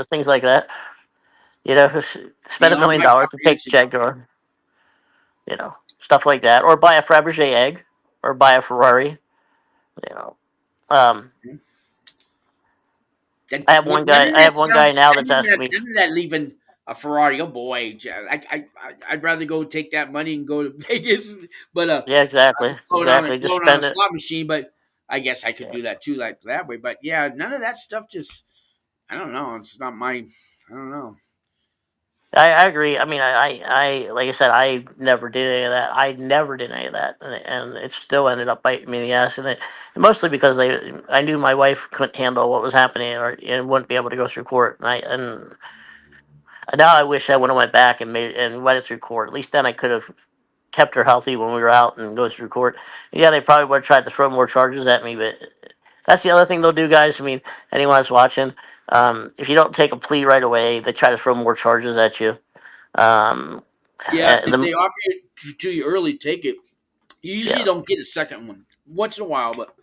Things like that. Spend a Beyond million my dollars to take comprehension. jet or stuff like that, or buy a Fabergé egg, or buy a Ferrari. You know, um, I have one None guy. of I that have one guy sounds. now that's asking me. None of that leaving a Ferrari. Oh boy, I'd rather go take that money and go to Vegas, but Yeah, exactly, exactly. Just blow it on a spend it. slot machine. But I guess I could Yeah, do that too, like that way. But yeah, none of that stuff. Just I don't know. It's not my. I don't know. I agree. I mean, like I said, I never did any of that. I never did any of that, and it still ended up biting me in the ass. And mostly because I knew my wife couldn't handle what was happening, and wouldn't be able to go through court. And now I wish I would have went back and went it through court. At least then I could have kept her healthy when we were out and go through court. Yeah, they probably would have tried to throw more charges at me, but that's the other thing they'll do, guys. I mean, anyone that's watching, if you don't take a plea right away, they try to throw more charges at you. Um, Yeah, if the they offer it to you early, take it. You usually Yeah, don't get a second one. Once in a while, but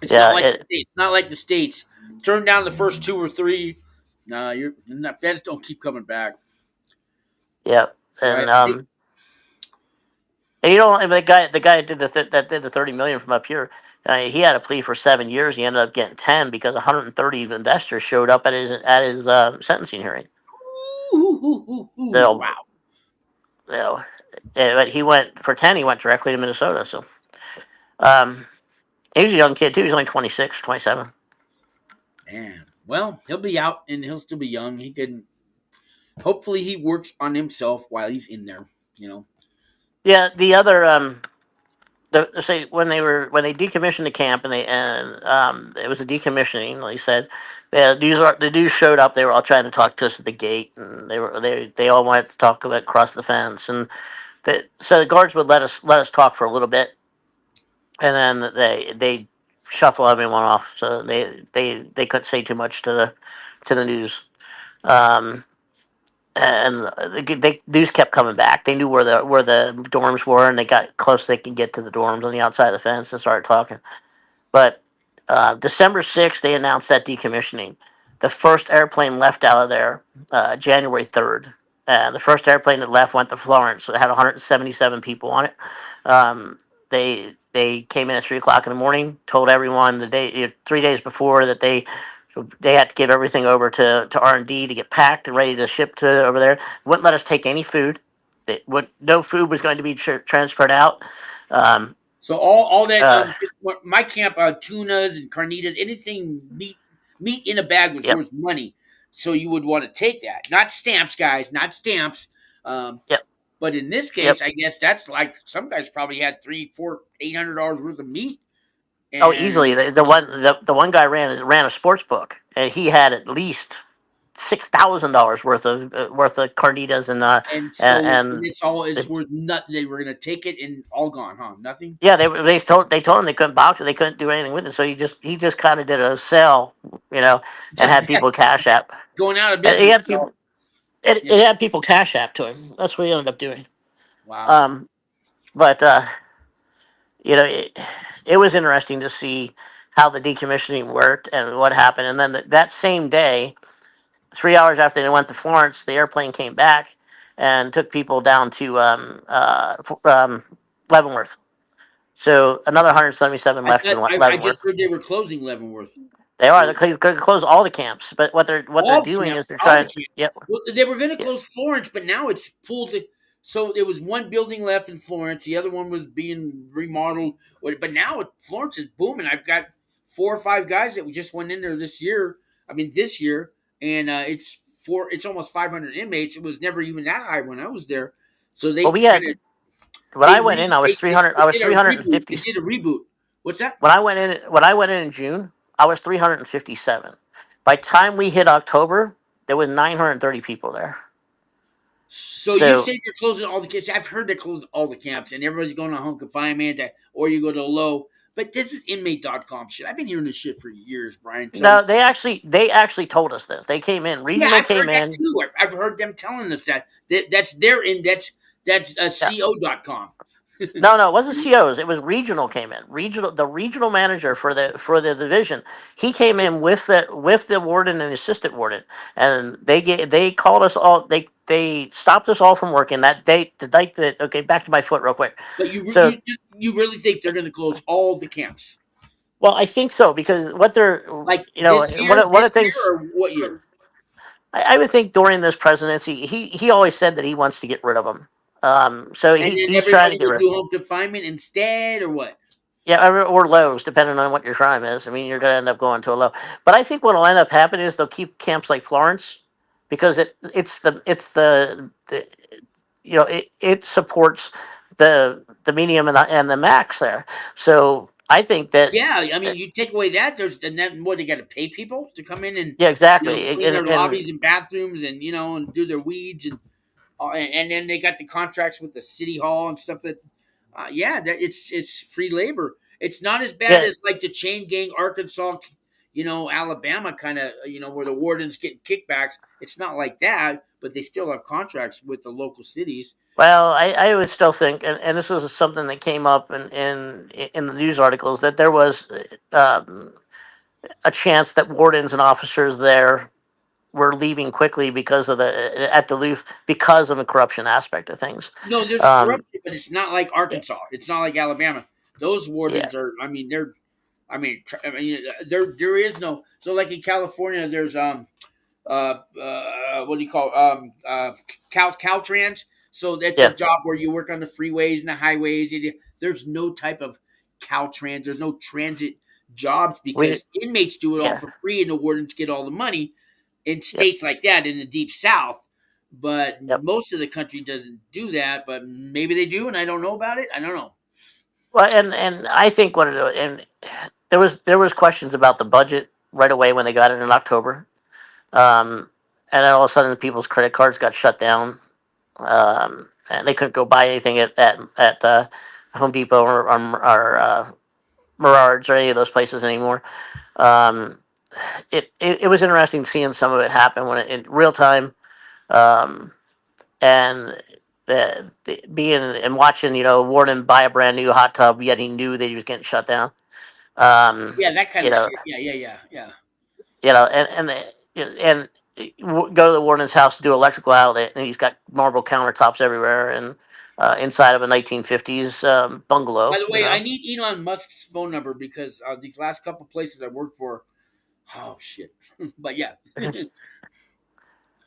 it's not yeah, like the states. Not like the states. Turn down the first two or three. Nah, you're not. Feds don't keep coming back, yeah, right? and and the guy that did the 30 million from up here, he had a plea for 7 years. He ended up getting 10 because 130 investors showed up at his sentencing hearing. So, Wow. you know, but he went for 10. He went directly to Minnesota. So, um, he was a young kid too. He was only 26, 27. Man. Well, he'll be out and he'll still be young. He can hopefully he works on himself while he's in there. You know. Yeah, the other say when they decommissioned the camp, it was a decommissioning. Like you said, the dudes showed up. They were all trying to talk to us at the gate, and they all wanted to talk about cross the fence, and so the guards would let us talk for a little bit, and then they shuffle everyone off, so they couldn't say too much to the news. Um, and they news kept coming back. They knew where the dorms were, and they got close. They could get to the dorms on the outside of the fence and started talking. But December 6th, they announced that decommissioning. The first airplane left out of there January 3rd. The first airplane that left went to Florence. It had 177 people on it. Um, they came in at 3 o'clock in the morning. Told everyone the day 3 days before that they had to give everything over to R&D to get packed and ready to ship to over there. Wouldn't let us take any food. No food was going to be transferred out. Um, So all that uh, my camp tunas and carnitas, anything meat in a bag was yep, worth money. So you would want to take that, not stamps, guys, not stamps. Um, yep, but in this yep. case, I guess that's like some guys probably had three, four, $800 worth of meat, Oh, easily. and The one guy ran a sports book, and he had at least $6,000 worth of carnitas and and, so and and it's it's worth nothing. They were gonna take it and all gone, huh? Nothing. yeah, they told him they couldn't box it, they couldn't do anything with it, so he just kind of did a sell, and had people cash app. Going out of And he business. had So people it, yeah. it had people cash app to him. That's what he ended up doing. Wow. Um, but it was interesting to see how the decommissioning worked and what happened, and then that same day. 3 hours after they went to Florence, the airplane came back and took people down to Leavenworth. So another 177 I left thought in I just Leavenworth. heard they were closing Leavenworth. They are. They They're going to close all the camps, but what they're All the doing camps, is they're all the trying. camps. Yep. Well, they were going to Yeah. close Florence, but now it's full. So there was one building left in Florence. The other one was being remodeled. But now Florence is booming. I've got 4 or 5 guys that just went in there this year. I mean, this year, and it's almost 500 inmates. It was never even that high when I was there. So Well, they we kind of had when I went in, I was 300. I they was did a reboot. 350. They did a reboot. What's that? When I went in June, I was 357. By time we hit October, there was 930 people there. So you So say you're closing all the camps. I've heard they're closing all the camps and everybody's going to home confinement or you go to low. But this is inmate.com shit. I've been hearing this shit for years, Brian. So no, they actually told us this. They came in. yeah, Regional I've came heard that in. too. I've heard them telling us that's their in that's Yeah. co.com. No, no, it wasn't COs. It was regional came in. The regional manager for the division. He came So, in with the warden and the assistant warden, and they called us all. They stopped us all from working that date. The date that okay. Back to my foot real quick. but So you really think they're going to close all the camps well, I think so because what they're like one of the this year things or what year? I would think during this presidency, he always said that he wants to get rid of them. So And then he's trying to everybody get will rid. do home confinement instead or what? Yeah, or lows, depending on what your crime is. I mean, you're going to end up going to a low. But I think what will end up happening is they'll keep camps like Florence because it supports the medium and the max there. So I think that Yeah, I mean, you take away that and then what they got to pay people to come in and yeah, exactly. clean their And lobbies and bathrooms and and do their weeds and then they got the contracts with the city hall and stuff that yeah, that it's free labor. It's not as bad yeah, as like the chain gang Arkansas, Alabama kind of where the wardens getting kickbacks. It's not like that, but they still have contracts with the local cities. well, I would still think, and this was something that came up in the news articles that there was um, a chance that wardens and officers there were leaving quickly because of the at Duluth because of the corruption aspect of things. No, there's Um, corruption, but it's not like yeah, Arkansas. It's not like Alabama. Those yeah, wardens are. I mean, they're. There is no. So like in California, there's what do you call Caltrans. So that's a yeah. job where you work on the freeways and the highways. There's no type of Caltrans. There's no transit jobs We because inmates do it all yeah. for free and the wardens get all the money in Yep. states like that in the deep south. But Yep. most of the country doesn't do that. But maybe they do, and I don't know about it. I don't know. Well, and I think what it and there was questions about the budget right away when they got it in October, and then all of a sudden people's credit cards got shut down, and they couldn't go buy anything at Home Depot or Menards or any of those places anymore. Um, it was interesting seeing some of it happen when in real time, um, and being and watching Warden buy a brand new hot tub, yet he knew that he was getting shut down. Um, Yeah, that kind you of know, shit. Yeah, yeah, yeah, yeah. and go to the warden's house to do electrical outlet, and he's got marble countertops everywhere, and inside of a 1950s By bungalow. the way, I need Elon Musk's phone number because these last couple places I worked for. Oh shit! But yeah,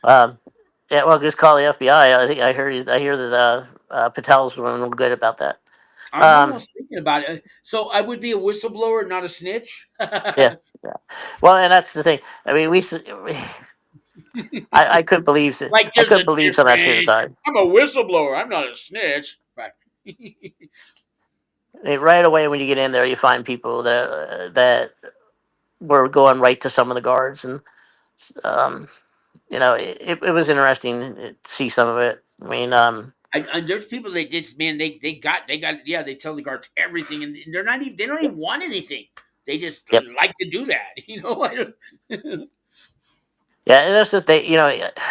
um, yeah, well, just call the FBI. I think I hear that Patel's real good about that. I'm Um, almost thinking about it. So I would be a whistleblower, not a snitch. yeah, yeah. Well, and that's the thing. I mean, I couldn't believe it. Like I there's a couldn't believe some of that shit difference. inside. I'm a whistleblower. I'm not a snitch. Right. I mean, right away when you get in there, you find people that were going right to some of the guards, and um, it was interesting to see some of it. I mean, There's people that just man they got yeah they tell the guards everything and they're not even they don't even want anything. They just yep, like to do that. I don't, yeah, and that's the thing.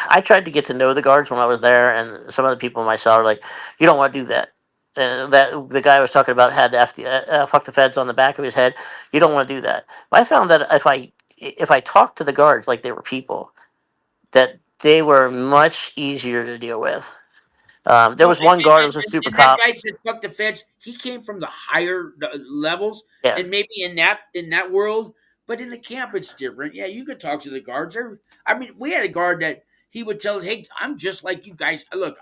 I tried to get to know the guards when I was there, and some of the people in my cell are like, "You don't want to do that." And that the guy I was talking about had the fuck the feds on the back of his head. You don't want to do that. But I found that if I talked to the guards like they were people, that they were much easier to deal with. There No, was one guard who was a super and that cop. guy said fuck the feds. He came from the higher levels, Yeah, and maybe in that world, but in the camp it's different. Yeah, you could talk to the guards. I mean, we had a guard that he would tell us, "Hey, I'm just like you guys. Look,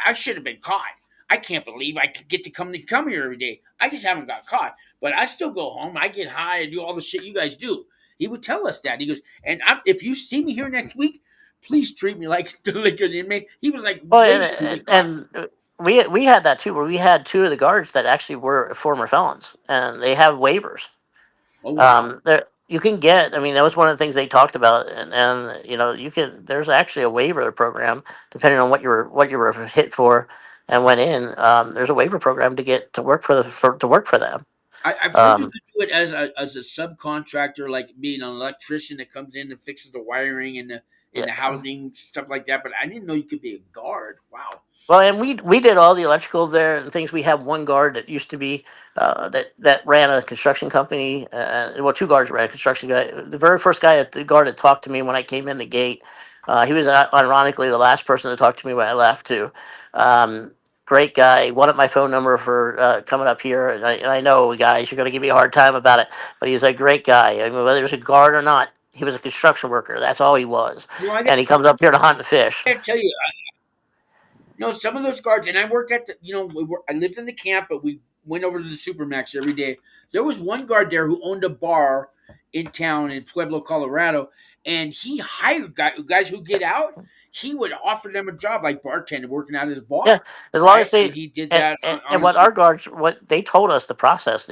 I should have been caught. I can't believe I could get to come here every day. I just haven't got caught, but I still go home. I get high and do all the shit you guys do." He would tell us that. He goes, "And if you see me here next week." Please treat me like, like an inmate. He was like well, way before we caught him. we had that too, where we had two of the guards that actually were former felons, and they have waivers. Oh wow. There you can get. I mean, that was one of the things they talked about, and you can. There's actually a waiver program depending on what you were hit for, and went in. There's a waiver program to get to work to work for them. I've heard you Um, could do it as a subcontractor, like being an electrician that comes in and fixes the wiring and the yeah. housing stuff like that. But I didn't know you could be a guard. Wow. Well, and we did all the electrical there and things. We have one guard that used to be that ran a construction company. Well, two guards ran a construction guy. The very first the guard that talked to me when I came in the gate. He was ironically the last person to talk to me when I left too. Um, Great guy. Wanted my phone number for coming up here, and I know guys, you're going to give me a hard time about it, but he was a great guy. I mean, whether he was a guard or not, he was a construction worker. That's all he was, I and he comes up here to hunt and fish. gotta tell you, no, some of those guards, and I worked at I lived in the camp, but we went over to the Supermax every day. There was one guard there who owned a bar in town in Pueblo, Colorado, and he hired guys who get out. He would offer them a job like bartender, working at his Yeah, bar, as long right? as And they he did and, that and, on and his. what they told us the process.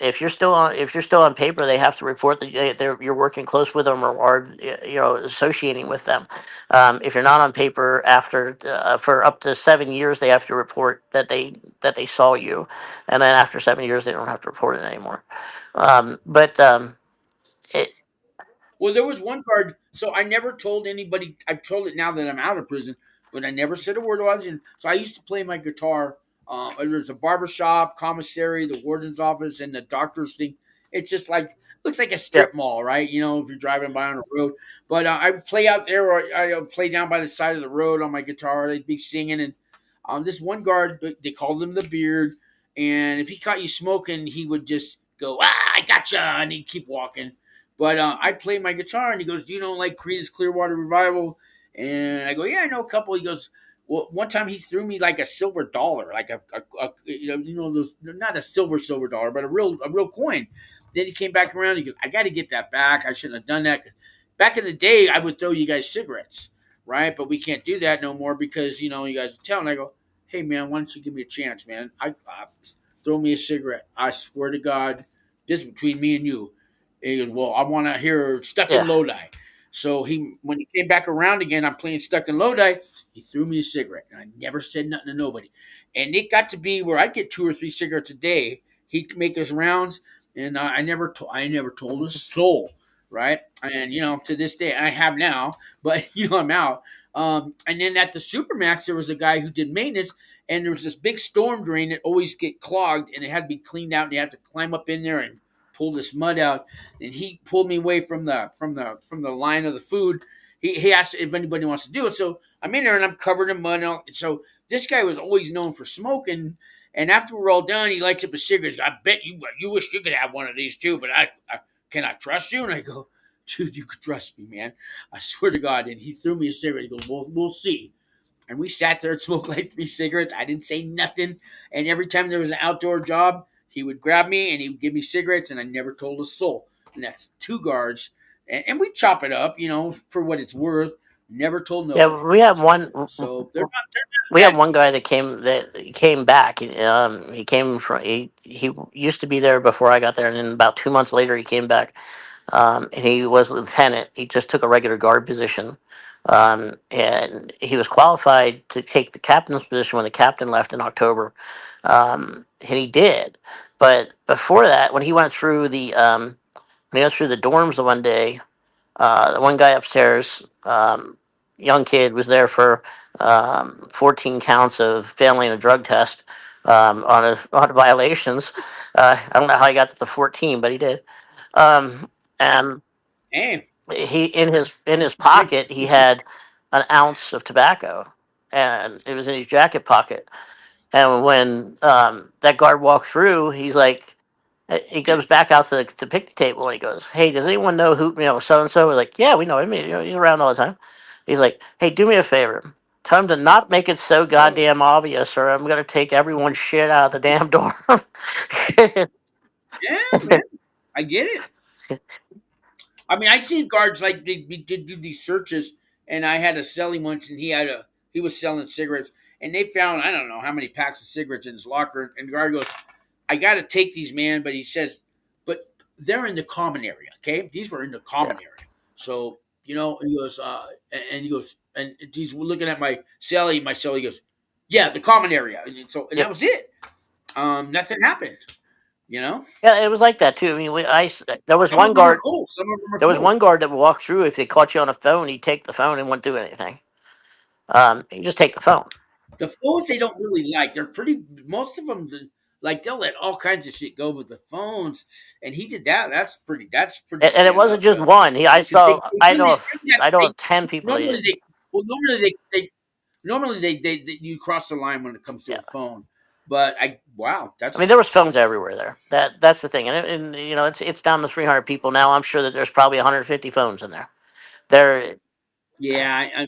If you're still on paper, they have to report that you're working close with them or associating with them. If you're not on paper after for up to 7 years, they have to report that they saw you, and then after 7 years, they don't have to report it anymore. But it, Well, there was one guard, so I never told anybody. I told it now that I'm out of prison, but I never said a word while I was in. So I used to play my guitar. There's a barber shop, commissary, the warden's office, and the doctor's thing. It's just like looks like a yeah, strip mall, right? If you're driving by on a road. But I would play out there, or I would play down by the side of the road on my guitar. They'd be singing, and this one guard, they called him the Beard, and if he caught you smoking, he would just go, "Ah, I gotcha," and he'd keep walking. But I play my guitar, and he goes, "Do you know like Creedence Clearwater Revival?" And I go, "Yeah, I know a couple." He goes, "Well, one time he threw me like a silver dollar, like a those not a silver dollar, but a real coin." Then he came back around. He goes, I got to get that back. I shouldn't have done that. Back in the day, I would throw you guys cigarettes, right? But we can't do that no more because you guys are telling. I go, hey man, why don't you give me a chance, man? I throw me a cigarette. I swear to God, this is between me and you. And he goes, well, I want to hear Stuck in Yeah. Lodi. So when he came back around again, I'm playing Stuck in Lodi. He threw me a cigarette, and I never said nothing to nobody. And it got to be where I'd get 2 or 3 cigarettes a day. He'd make his rounds, and I never told a soul, right? And to this day, I have now, but I'm out. And then at the Supermax, there was a guy who did maintenance, and there was this big storm drain that always get clogged, and it had to be cleaned out, and you had to climb up in there and pull this mud out. And he pulled me away from the line of the food. He asked if anybody wants to do it, so I'm in there and I'm covered in mud. And so this guy was always known for smoking. And after we're all done, he lights up a cigarette. I bet you wish you could have one of these too, but I can I trust you? And I go, dude, you could trust me, man. I swear to God. And he threw me a cigarette. He goes, we'll see. And we sat there and smoked like 3 cigarettes. I didn't say nothing. And every time there was an outdoor job, he would grab me and he would give me cigarettes, and I never told a soul. And that's 2 guards. And we chop it up, for what it's worth. Never told Yeah, nobody. we have one. So they're We not have bad. one guy that came back. He came from he used to be there before I got there, and then about 2 months later he came back. And he was a lieutenant. He just took a regular guard position, and he was qualified to take the captain's position when the captain left in October, and he did. But before that, when he went through the dorms the one day, the one guy upstairs, young kid, was there for 14 counts of failing a drug test on violations. I don't know how he got to the 14, but he did. And Hey, he in his pocket he had an ounce of tobacco, and it was in his jacket pocket. And when that guard walked through, he's like, he goes back out to the picnic table and he goes, "Hey, does anyone know who so and so?" We're like, "Yeah, we know him. He's around all the time." He's like, "Hey, do me a favor. Tell him to not make it so goddamn obvious, or I'm gonna take everyone's shit out of the damn dorm." yeah, man. I get it. I mean, I seen guards like they did do these searches, and I had a selling once, and he was selling cigarettes, and they found I don't know how many packs of cigarettes in his locker, and the guard goes, "I got to take these, man," but he says, "But they're in the common area, okay? These were in the Yeah. common area, so he goes, and he goes, and he's looking at my celly, he goes, yeah, the common area, and that Yep. was it. Nothing happened, you know. Yeah, it was like that too. I mean, there was Some one of them are guard. cool. Some of them are There was cool. one guard that would walk through. If they caught you on a phone, he'd take the phone and wouldn't do anything. He'd just take the phone. The phones they don't really like. They're pretty. Most of them like they'll let all kinds of shit go with the phones, and he did that. That's pretty And it stand wasn't up. just one. Because they really, really have, I know of 10 people. normally they well normally they you cross the line when it comes to Yeah. a phone. But wow, I mean, there that's was phones everywhere there. That's the thing, and it's down to 300 people now. I'm sure that there's probably 150 phones in there. There, yeah.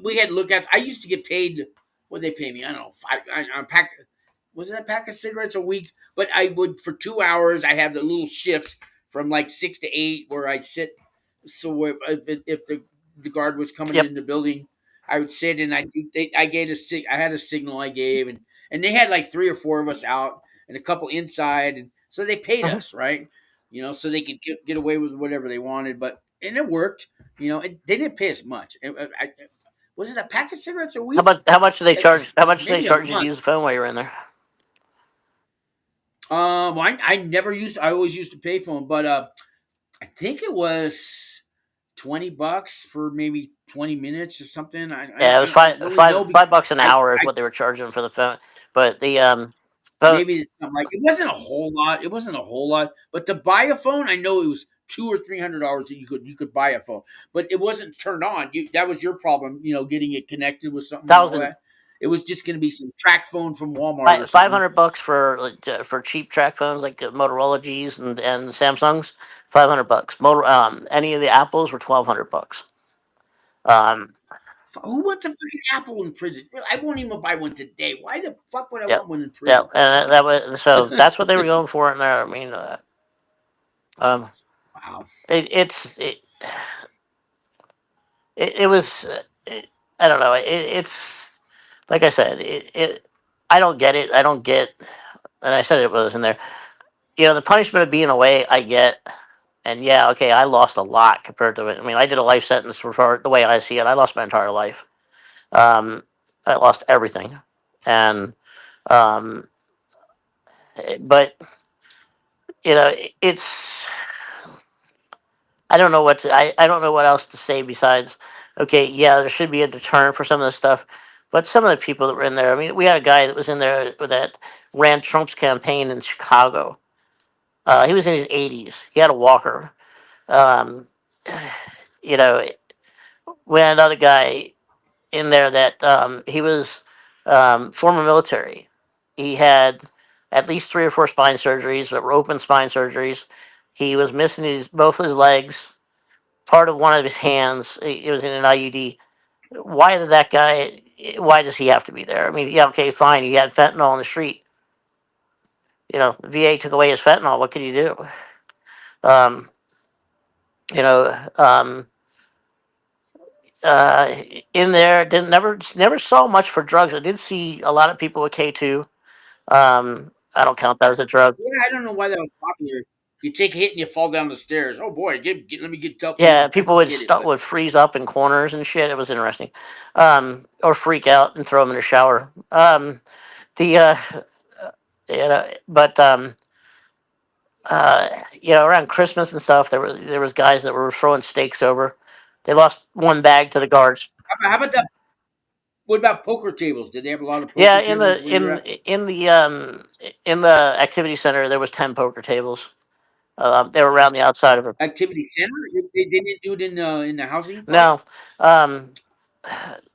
We had look at. I used to get paid. What they pay me? I don't know. I pack. Was it a pack of cigarettes a week? But I would for 2 hours. I had the little shift from like 6 to 8 where I'd sit. So if the guard was coming yep. in the building, I would sit and I gave I had a signal I gave and they had like 3 or 4 of us out and a couple inside and so they paid Mhm. us right, so they could get away with whatever they wanted. But and it worked, they didn't pay us much. Was it a pack of cigarettes a week? How much do they Uh, charge? How much do they Maybe a charge you to month. use the phone while you're in there? I never used. I always used to pay for them, but I think it was $20 for maybe 20 minutes or something. Yeah, it was I don't really know because $5 an I, hour is I what they were charging for the phone. But the phone, maybe it's something like it wasn't a whole lot. It wasn't a whole lot, but to buy a phone, I know it was $200 or $300 that you could buy a phone, but it wasn't turned on. That was your problem, getting it connected with something and all thousand that. It was just going to be some track phone from Walmart or five something. hundred bucks for for cheap track phones like Motorola G's and Samsungs. $500. Any of the Apples were $1,200. Um, Who wants a freaking Apple in prison? I won't even buy one today. Why the fuck would I yep, want one in yep, prison? and that was so that's what they were going for in there. I mean, Um, Wow. it, it's it was I don't know. It's like I said. I don't get it. I don't get. And I said it was in there. The punishment of being away, I get. And yeah, okay, I lost a lot compared to it. I mean, I did a life sentence for the way I see it. I lost my entire life. Um, I lost everything, and um, but it's I don't know I don't know what else to say besides okay, yeah, there should be a deterrent for some of this stuff, but some of the people that were in there. I mean, we had a guy that was in there that ran Trump's campaign in Chicago. He was in his 80s. He had a walker. Um, you know, we had another guy in there that he was former military. He had at least 3 or 4 spine surgeries that were open spine surgeries. He was missing both his legs, part of one of his hands. It was in an IUD. Why did that guy? Why does he have to be there? I mean, yeah, okay, fine. He had fentanyl on the street. The VA took away his fentanyl. What could you do? Um, you know, um, uh, in there, didn't never saw much for drugs. I did see a lot of people with K2. I don't count that as a drug. Yeah, I don't know why that was popular. You take a hit and you fall down the stairs. Oh boy, let me get help Yeah, you people would get it. But freeze up in corners and shit. It was interesting, or freak out and throw them in the shower. The but around Christmas and stuff, there was guys that were throwing steaks over. They lost one bag to the guards. how about that? What about poker tables? Did they have a lot of Yeah, poker tables where you're at? in the activity center, there was 10 poker tables. They were around the outside of it. Activity center? They didn't do it in the housing part. No, um,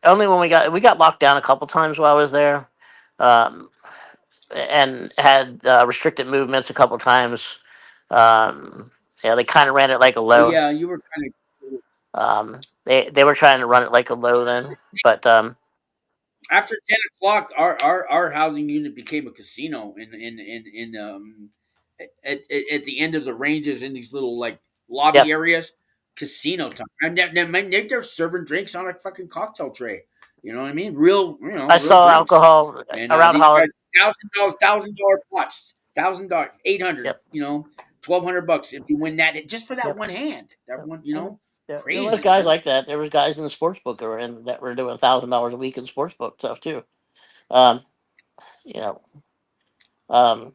only when we got locked down a couple times while I was there, um, and had restricted movements a couple times. Um, yeah, they kind of ran it like a Oh low. yeah, you were kind of They were trying to run it like a low then, but after 10 o'clock. Our housing unit became a casino at the end of the ranges in these little like yeah, lobby areas. Casino time, and they're serving drinks on a fucking cocktail tray. You know what I mean? I Real saw drinks. alcohol And around these guys, holiday. $1,000 pots, $1,000, 800. Yep, 1,200 bucks if you win that just for that yep. one hand. That Yep. one, And there was crazy, guys man. like that. There was guys in the sports book that were doing $1,000 a week in sports book stuff too. Um, you know, um,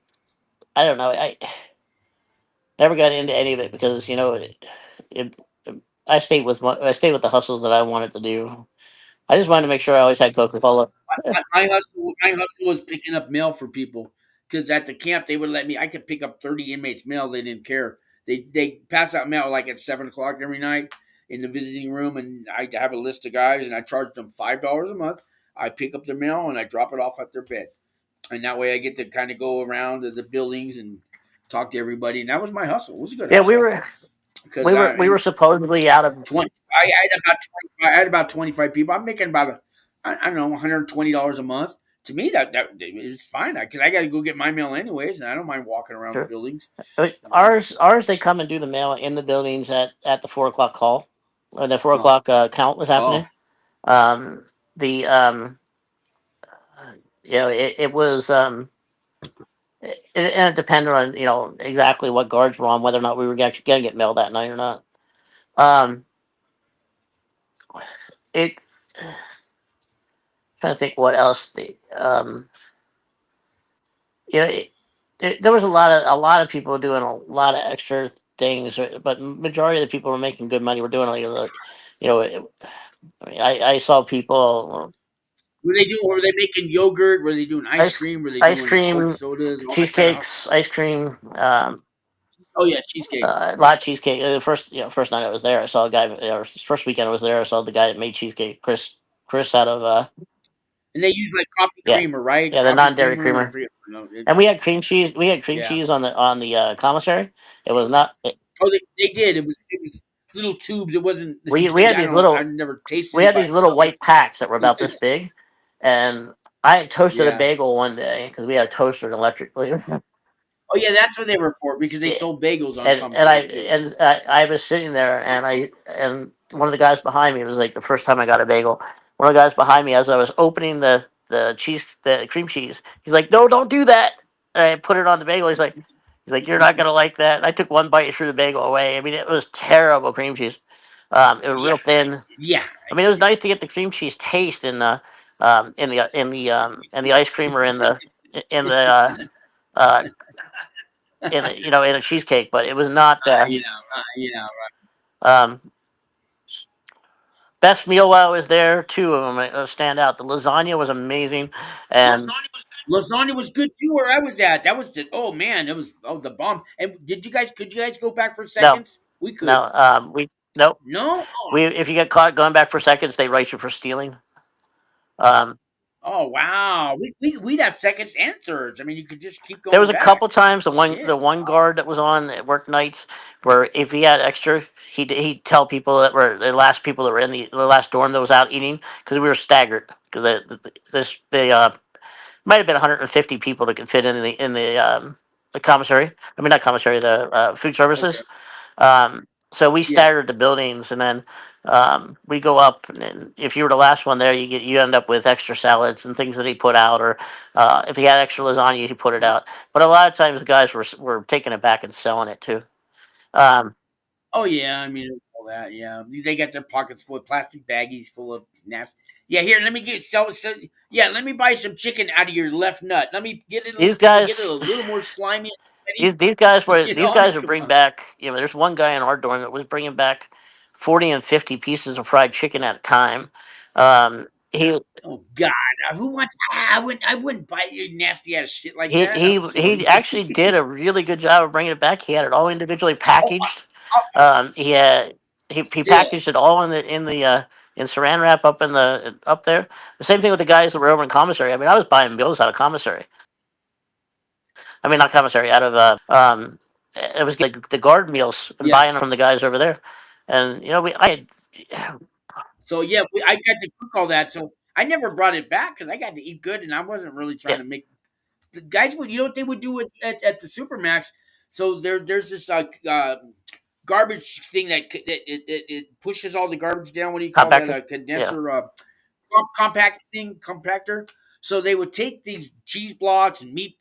I don't know. I never got into any of it because it I stayed with the hustles that I wanted to do. I just wanted to make sure I always had Coca Cola. My hustle was picking up mail for people because at the camp they would let me. I could pick up 30 inmates' mail. They didn't care. They pass out mail like at 7 o'clock every night in the visiting room, and I have a list of guys, and I charge them $5 a month. I pick up their mail and I drop it off at their bed, and that way I get to kind of go around to the buildings and talk to everybody. And that was my hustle. It was a good Yeah, we hustle were because we were we were supposedly out of 20. I had about 25 people. I'm making about I don't know $120 a month. To me, that is fine because I got to go get my mail anyways, and I don't mind walking around the sure. buildings. You know. Ours they come and do the mail in the buildings at the 4 o'clock call, or the four Oh, o'clock count was happening. oh, Um, the it was and it depended on exactly what guards were on, whether or not we were actually going to get mail that night or not. Um, it Trying to think what else there was a lot of people doing a lot of extra things, but majority of the people were making good money. Were doing you know, it, I mean, I saw people Were they making yogurt? Were they doing ice ice cream? Were they ice doing cold cream, sodas? All that kind of. cheesecakes, ice cream. Oh yeah, cheesecake. A lot of cheesecake. The first night I was there, I saw a guy. First weekend I was there, I saw the guy that made cheesecake. Chris out of And they use like coffee yeah, creamer, right? yeah, the Coffee non-dairy creamer. I creamer. forget. No, And we had cream cheese. We had cream yeah. cheese on the commissary. It was not. Oh, they did. It was little tubes. It wasn't. We had I these don't. I've little never tasted we it, had but these little white packs that were about this big, and I had toasted a yeah. bagel one day because we had a toaster electrically, Oh yeah, that's what they were for because they Yeah, sold bagels on and commissary too. I was sitting there, and one of the guys behind me, it was like the first time I got a bagel. One of the guys behind me, as I was opening the cream cheese, he's like, "No, don't do that." And I put it on the bagel. He's like, "You're not gonna like that." And I took one bite, threw the bagel away. I mean, it was terrible cream cheese. It was Yeah, real thin. yeah, I mean, it was nice to get the cream cheese taste in the ice cream or in the uh, in a cheesecake, but it was not. yeah. Um, Best meal while I was there, two of them stand out. The lasagna was amazing, and Lasagna was good too where I was at. That was the oh man, it was the bomb. And could you guys go back for no, seconds? We could. no, we nope. No? We if you get caught going back for seconds, they write you for stealing. Um, Oh wow. We'd have seconds and thirds. I mean you could just keep there was going a couple back. times the Shit. one guard that was on that worked nights where if he had extra, he'd tell people that were the last people that were in the last dorm that was out eating because we were staggered because the might have been 150 people that could fit the commissary. I mean, not commissary, the food Okay. services. So we Yeah. staggered the buildings, and then we go up. And if you were the last one there, you end up with extra salads and things that he put out, or if he had extra lasagna, he put it out. But a lot of times, the guys were taking it back and selling it too. Um, Oh yeah, I mean all that. Yeah, they got their pockets full of plastic baggies full of nasty. Yeah, here, let me yeah, let me buy some chicken out of your left nut. these Let me get it a guys, little more slimy and sweaty. these I mean, guys would come bring on. back. There's one guy in our dorm that was bringing back 40 and 50 pieces of fried chicken at a time. He Oh God, who wants? I wouldn't buy you nasty ass shit like that. I'm he sorry. actually did a really good job of bringing it back. He had it all individually Oh, packaged. oh, He had he still. packaged it all in saran wrap up there. The same thing with the guys that were over in commissary. I mean, I was buying bills out of commissary. I mean, not commissary, out of it was like the guard meals and Yeah. buying them from the guys over there. And we I had, So yeah, I got to cook all that. So I never brought it back because I got to eat good, and I wasn't really yeah trying to make the guys would you know what they would do at the supermax. So there's this garbage thing that it pushes all the garbage down. What do you call that? compactor A yeah condenser compactor. So they would take these cheese blocks and meat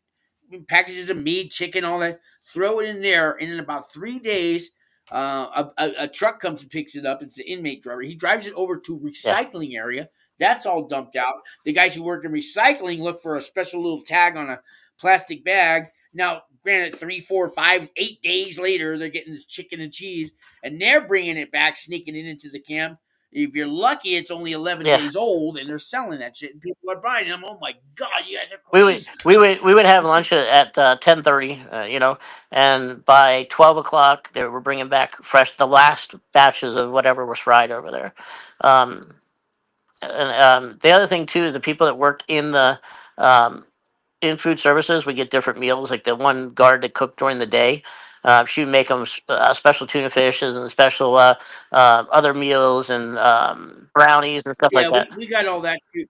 packages of meat, chicken, all that, throw it in there, and in about 3 days, a truck comes and picks it up. It's the inmate driver. He drives it over to yeah recycling area. That's all dumped out. The guys who work in recycling look for a special little tag on a plastic bag. Now, granted, 3, 4, 5, 8 days later, they're getting this chicken and cheese, and they're bringing it back, sneaking it into the camp. If you're lucky, it's only 11 yeah. days old, and they're selling that shit, and people are buying them. Oh my god, you guys are crazy! We would have lunch at 10:30, and by 12 o'clock they were bringing back fresh the last batches of whatever was fried over there. Um, and the other thing too, the people that worked um, in food services would get different meals. Like the one guard that cooked during the day, she would make them special tuna fishes and special other meals and brownies and stuff Yeah, like that. we got all that too.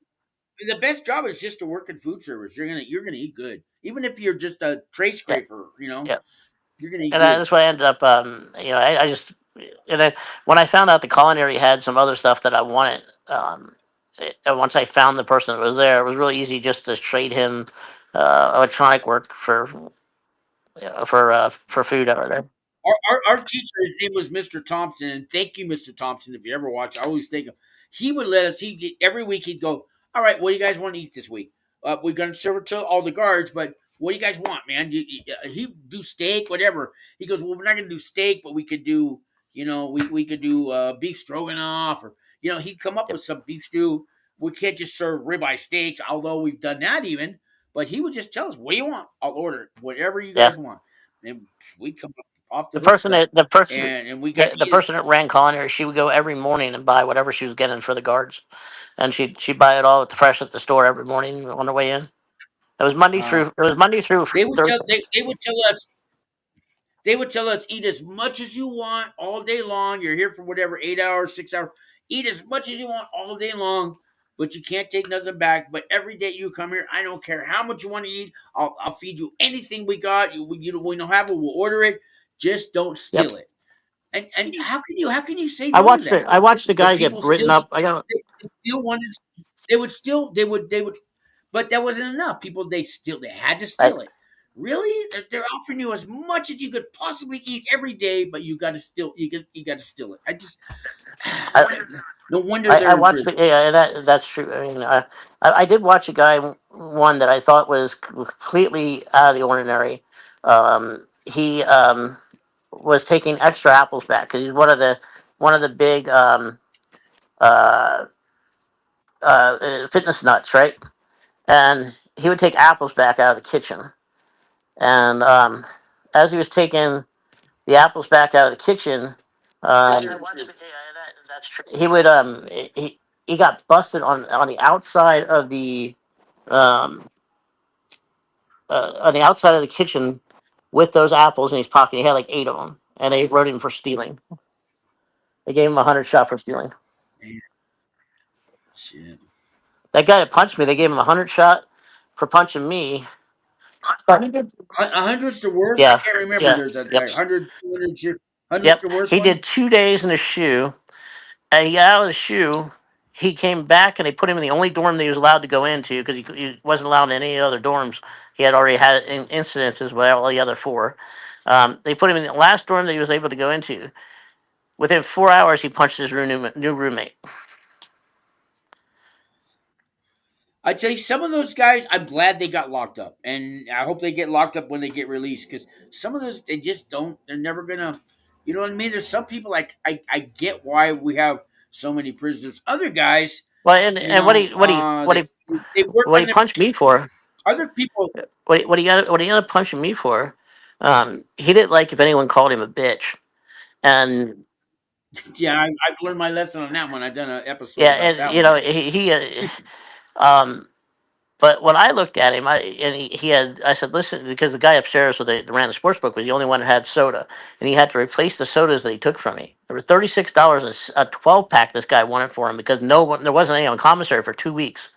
The best job is just to work in food service. You're gonna eat good, even if you're just a tray Yeah, scraper. You know, yeah. you're gonna eat And good. that's what I ended up. I just and then when I found out the culinary had some other stuff that I wanted, once I found the person that was there, it was really easy just to trade him electronic work for food over there. Our teacher, his name was Mr. Thompson, and thank you, Mr. Thompson. If you ever watch, I always thank him. He would let us. Every week he'd go, "All right, what do you guys want to eat this week? We're gonna serve it to all the guards, but what do you guys want, man? He do steak, whatever." He goes, "Well, we're not gonna do steak, but we could do, we could do beef stroganoff, or he'd come up Yep. with some beef stew. We can't just serve ribeye steaks, although we've done that even." But he would just tell us, "What do you want? I'll order it. Whatever you Yeah. guys want." And we'd come off the The hook person stuff, that the person and we got to the eat it. person that ran culinary, she would go every morning and buy whatever she was getting for the guards, and she'd buy it all fresh at the store every morning on the way in. It was Monday through They would tell Thursday. they would tell us eat as much as you want all day long. You're here for whatever 8 hours, 6 hours. Eat as much as you want all day long. but you can't take nothing back. But every day you come here, I don't care how much you want to eat. I'll feed you anything we got. We don't have it. We'll order it. Just don't Yep. steal it. And how can you say I no to watched it. that? I watched the But guy get people written still up. I got. they still wanted. They would. But that wasn't enough. People they had to I, steal it. Really? They're offering you as much as you could possibly eat every day, but you got to steal it. I just I, no wonder I they're in watched prison. it. Yeah, that's true. I mean, I did watch a guy one that I thought was completely out of the ordinary. He was taking extra apples back because he's one of the big uh, fitness nuts, right? And he would take apples back out of the kitchen, and as he was taking the apples back out of the kitchen, he would he got busted on the outside of um the outside of the kitchen with those apples in his pocket. He had like 8 of them, and they wrote him for stealing. They gave him 100 shot for stealing. Man, shit. That guy that punched me, they gave him 100 shot for punching me. A hundred's the worst. I Yeah, can't remember. yeah, There's a yep, 100, 200, hundred's yep. the worst He one. did 2 days in a shoe, and he got out of the shoe. He came back, and they put him in the only dorm that he was allowed to go into because he wasn't allowed in any other dorms. He had already had incidences with all the other four. They put him in the last dorm that he was able to go into. Within 4 hours, he punched his new roommate. I tell you, some of those guys, I'm glad they got locked up, and I hope they get locked up when they get released. Because some of those, they just don't. They're never gonna. You know what I mean? There's some people like I get why we have so many prisoners. Other guys, Well, and they work what on he their punched me for, other people. what he ended up punching me for, he didn't like if anyone called him a bitch, and Yeah, I've learned my lesson on that one. I've done an episode yeah, about and that one. um, but when I looked at him, he had, I said, listen, because the guy upstairs with that ran the sports book was the only one that had soda, and he had to replace the sodas that he took from me. There were $36 a 12 pack this guy wanted for him because no one there wasn't any on commissary for 2 weeks,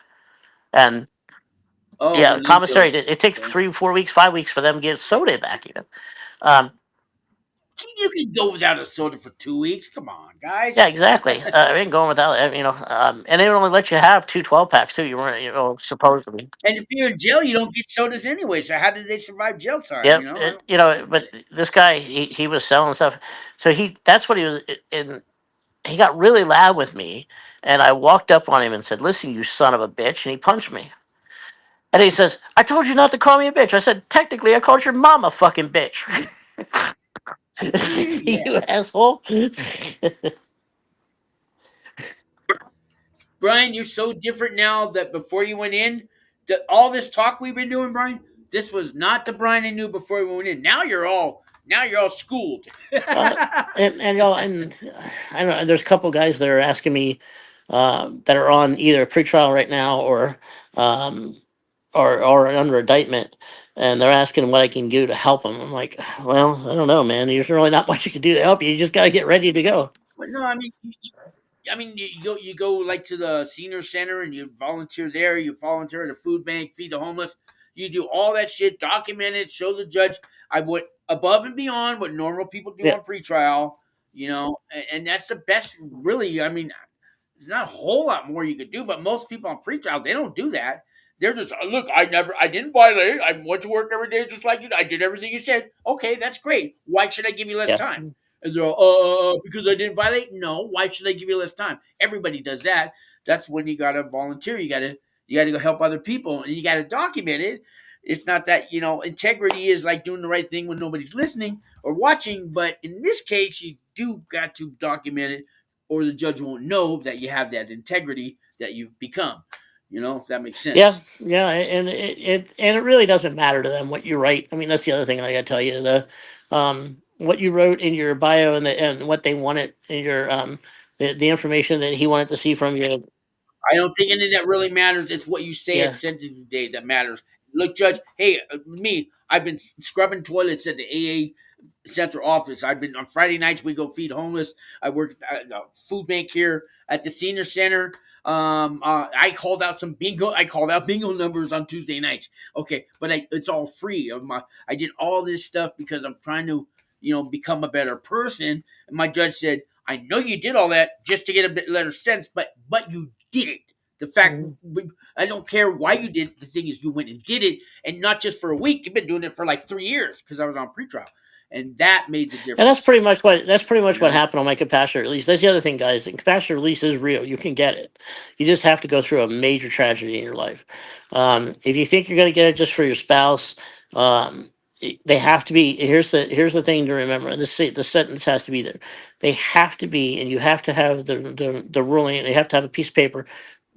and Oh, yeah, one of them commissary. deals. It takes Okay. 3, 4 weeks, 5 weeks for them to get soda back even. Um, You can go without a soda for 2 weeks. Come on, guys. yeah, exactly. I ain't going without and they would only let you have 2 12 packs too. You weren't, supposedly. And if you're in jail, you don't get sodas anyway. So how did they survive jail time? Yep. I don't. But this guy, he was selling stuff. So that's what he was, and he got really loud with me. And I walked up on him and said, "Listen, you son of a bitch!" And he punched me. And he says, "I told you not to call me a bitch." I said, "Technically, I called your mom a fucking bitch." Yeah. You asshole. Brian, you're so different now that before you went in, all this talk we've been doing, Brian, this was not the Brian I knew before we went in. Now you're all schooled. Uh, and I don't know. There's a couple guys that are asking me that are on either a pretrial right now um, or under indictment, and they're asking what I can do to help them. I'm like, well, I don't know, man. There's really not much you can do to help you. You just got to get ready to go. But no, I mean, you go like to the senior center and you volunteer there. You volunteer at a food bank, feed the homeless. You do all that shit, document it, show the judge. I went above and beyond what normal people do Yeah, on pretrial, and that's the best. Really, I mean, there's not a whole lot more you could do, but most people on pretrial they don't do that. They're just look. I didn't violate. I went to work every day just like you. I did everything you said. Okay, that's great. Why should I give you less yeah, time? And they're all, because I didn't violate. No, why should I give you less time? Everybody does that. That's when you gotta volunteer. You gotta go help other people, and you gotta document it. It's not that integrity is like doing the right thing when nobody's listening or watching, but in this case, you do got to document it or the judge won't know that you have that integrity that you've become. If that makes yeah, sense. yeah. And it really doesn't matter to them what you write. I mean, that's the other thing I got to tell you. The what you wrote in your bio and what they wanted in your the information that he wanted to see from you. I don't think any of that really matters. It's what you say at Yeah, sentencing day that matters. Look, Judge, hey, me, I've been scrubbing toilets at the AA central office. I've been on Friday nights. We go feed homeless. I work at a food bank here at the senior center. I called out some bingo. I called out bingo numbers on Tuesday nights. Okay, but it's all free. I did all this stuff because I'm trying to, become a better person. And my judge said, "I know you did all that just to get a bit better sense, but you did it. The fact Mhm. I don't care why you did it. The thing is, you went and did it, and not just for a week. You've been doing it for like 3 years because I was on pretrial, and that made the And difference. that's pretty much You what know, happened on my compassionate release. That's the other thing, guys. The compassionate release is real. You can get it. You just have to go through a major tragedy in your life. If you think you're going to get it just for your spouse, they have to be. Here's the thing to remember. And the sentence has to be there. They have to be, and you have to have the ruling. And you have to have a piece of paper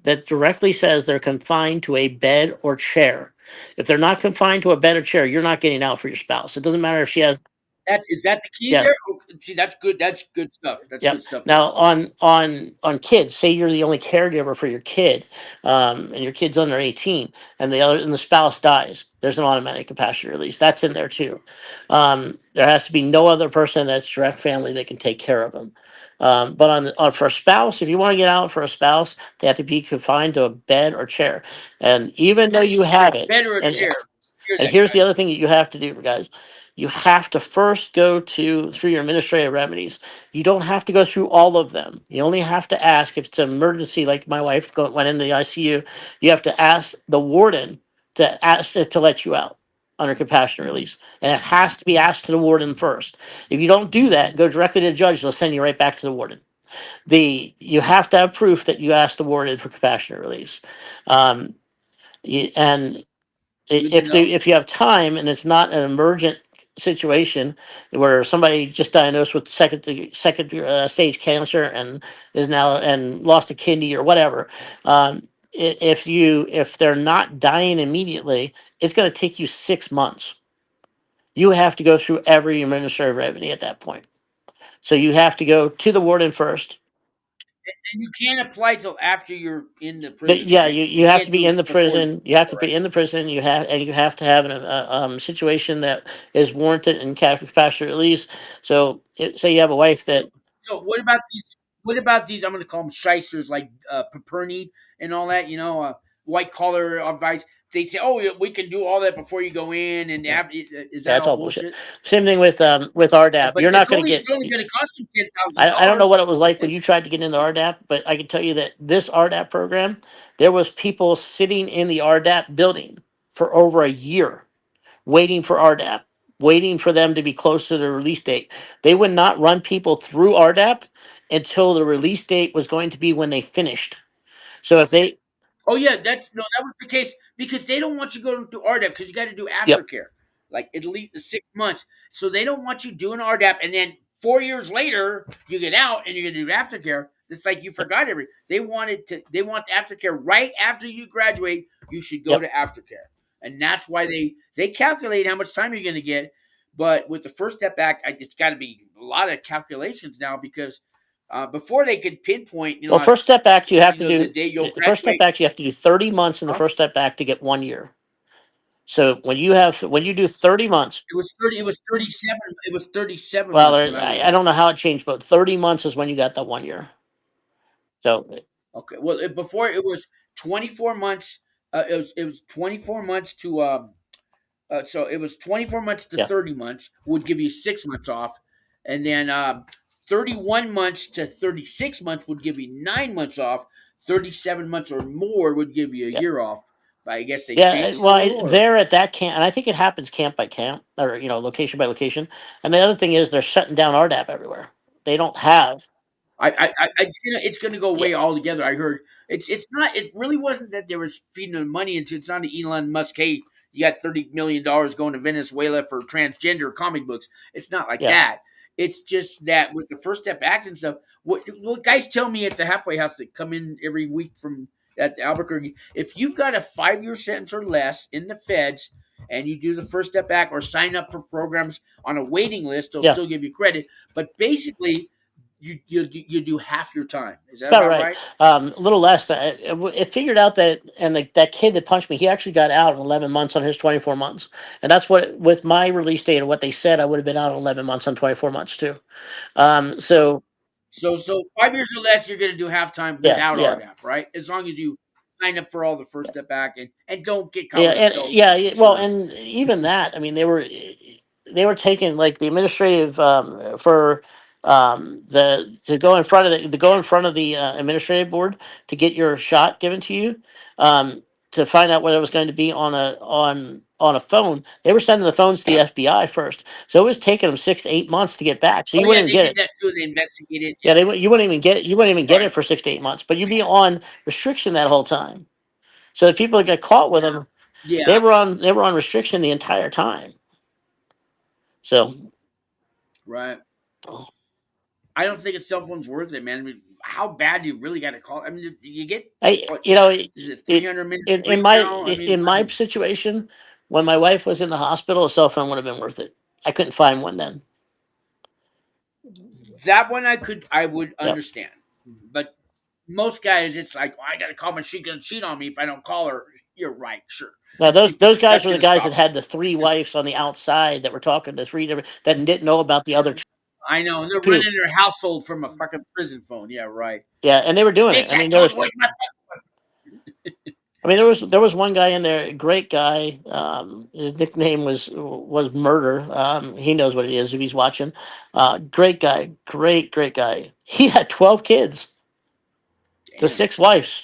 that directly says they're confined to a bed or chair. If they're not confined to a bed or chair, you're not getting out for your spouse. It doesn't matter if she has. is that the key Yeah. there? Oh, see, that's good. That's good stuff. That's good Yep. stuff there. Now on kids, say you're the only caregiver for your kid, and your kid's under 18, and the spouse dies. There's an automatic compassionate release. That's in there too. There has to be no other person that's direct family that can take care of them. But for a spouse, if you want to get out for a spouse, they have to be confined to a bed or chair. And even though you have it, Bed or a and chair. Hear and that, here's the guys? other thing that you have to do, guys. You have to first go through your administrative remedies. You don't have to go through all of them. You only have to ask if it's an emergency, like my wife went into the ICU. You have to ask the warden to let you out under compassionate release, and it has to be asked to the warden first. If you don't do that, go directly to the judge. They'll send you right back to the warden. You have to have proof that you asked the warden for compassionate release. Um, and Good to know. if you have time and it's not an emergent situation where somebody just diagnosed with second stage cancer and is now and lost a kidney or whatever, if they're not dying immediately, it's going to take you 6 months. You have to go through every administrative remedy at that point. So you have to go to the warden first. And you can't apply till after you're in the But prison, yeah, right? you You have to can't be do in it the before you prison. You have to right? be in the prison. You have to have a situation that is warranted in compassionate release. So, say you have a wife that, So what about these? What about these? I'm going to call them shysters, like Paperny and all that. White collar advice. They say, "Oh, yeah, we can do all that before you go in," and yeah, is yeah, that it's all all bullshit. bullshit? Same thing with RDAP. But You're not going to it's get. only going to cost you $10,000. I don't know what it was like when you tried to get into RDAP, but I can tell you that this RDAP program, there was people sitting in the RDAP building for over a year waiting for RDAP, waiting for them to be close to the release date. They would not run people through RDAP until the release date was going to be when they finished. So if they, Oh yeah, that was the case because they don't want you going to RDAP because you got to do yep, aftercare, like at least 6 months. So they don't want you doing RDAP, and then 4 years later you get out and you're gonna do aftercare. It's like you yep, forgot every. They want the aftercare right after you graduate. You should go yep. to aftercare, and that's why they calculate how much time you're gonna get. But with the First Step Act, it's got to be a lot of calculations now because before they could pinpoint, Well, first step back, you have to the do, day you'll first step graduate. back, you have to do 30 months in the Huh? first step back to get 1 year. So when you do 30 months, It was 30. It was 37. It was 37 well, months when I was I in. don't know how it changed, but 30 months is when you got that 1 year. So, Okay. Well, before it was 24 months. It was 24 months to so it was 24 months to yeah. 30 months would give you 6 months off, and then 31 months to 36 months would give you 9 months off. 37 months or more would give you a Yeah. year off. But I guess they Yeah, changed it a well, little, or there at that camp, and I think it happens camp by camp, or location by location. And the other thing is they're shutting down RDAP everywhere. They don't have. it's gonna go Yeah, away altogether. I heard it's not. It really wasn't that they were feeding them money into. It's not an Elon Musk. Hey, you got $30 million going to Venezuela for transgender comic books. It's not like yeah, that. It's just that with the First Step Act and stuff. What guys tell me at the halfway house that come in every week from at Albuquerque, if you've got a 5 year sentence or less in the feds. And you do the First Step Act or sign up for programs on a waiting list, they'll yeah. still give you credit. But basically, you do half your time. Is that About about right. right? A little less. It figured out that, and that kid that punched me, he actually got out in 11 months on his 24 months. And that's what, with my release date and what they said, I would have been out in 11 months on 24 months too. So So, so 5 years or less, you're going to do halftime yeah, without yeah. RDAP, right? As long as you sign up for all the first step back and don't get caught Yeah, with a and cell yeah, phone for yeah, well, sure. and even that, I mean, they were taking like the administrative for the to go in front of the to go in front of the administrative board to get your shot given to you, to find out what it was going to be on a phone. They were sending the phones to the FBI first, so it was taking them 6 to 8 months to get back. So Oh you yeah, wouldn't even they get did it. that too. They investigated. Yeah, Yeah, you wouldn't even get right. it for 6 to 8 months, but you'd be on restriction that whole time. So the people that got caught with them, Yeah, they were on restriction the entire time. So right. I don't think a cell phone's worth it, man. I mean, how bad do you really got to call? I mean, you get I, what you know, is it? it 300 minutes in free my now? I mean, in my situation, when my wife was in the hospital, a cell phone would have been worth it. I couldn't find one then. that one I would Yeah. understand, but most guys, it's like, oh, I got to call my she's gonna cheat on me if I don't call her. You're right, sure. Now those guys That's were the gonna guys that stop had the three wives on the outside that were talking to three different that didn't know about the other you. I know, and they're two. running their household from a fucking prison phone. Yeah, right. Yeah, and they were doing it. Bitch, I I mean, told you where's my. there was one guy in there, a great guy. His nickname was Murder. He knows what it is if he's watching. Great guy, great guy. He had 12 kids to Damn. six wives.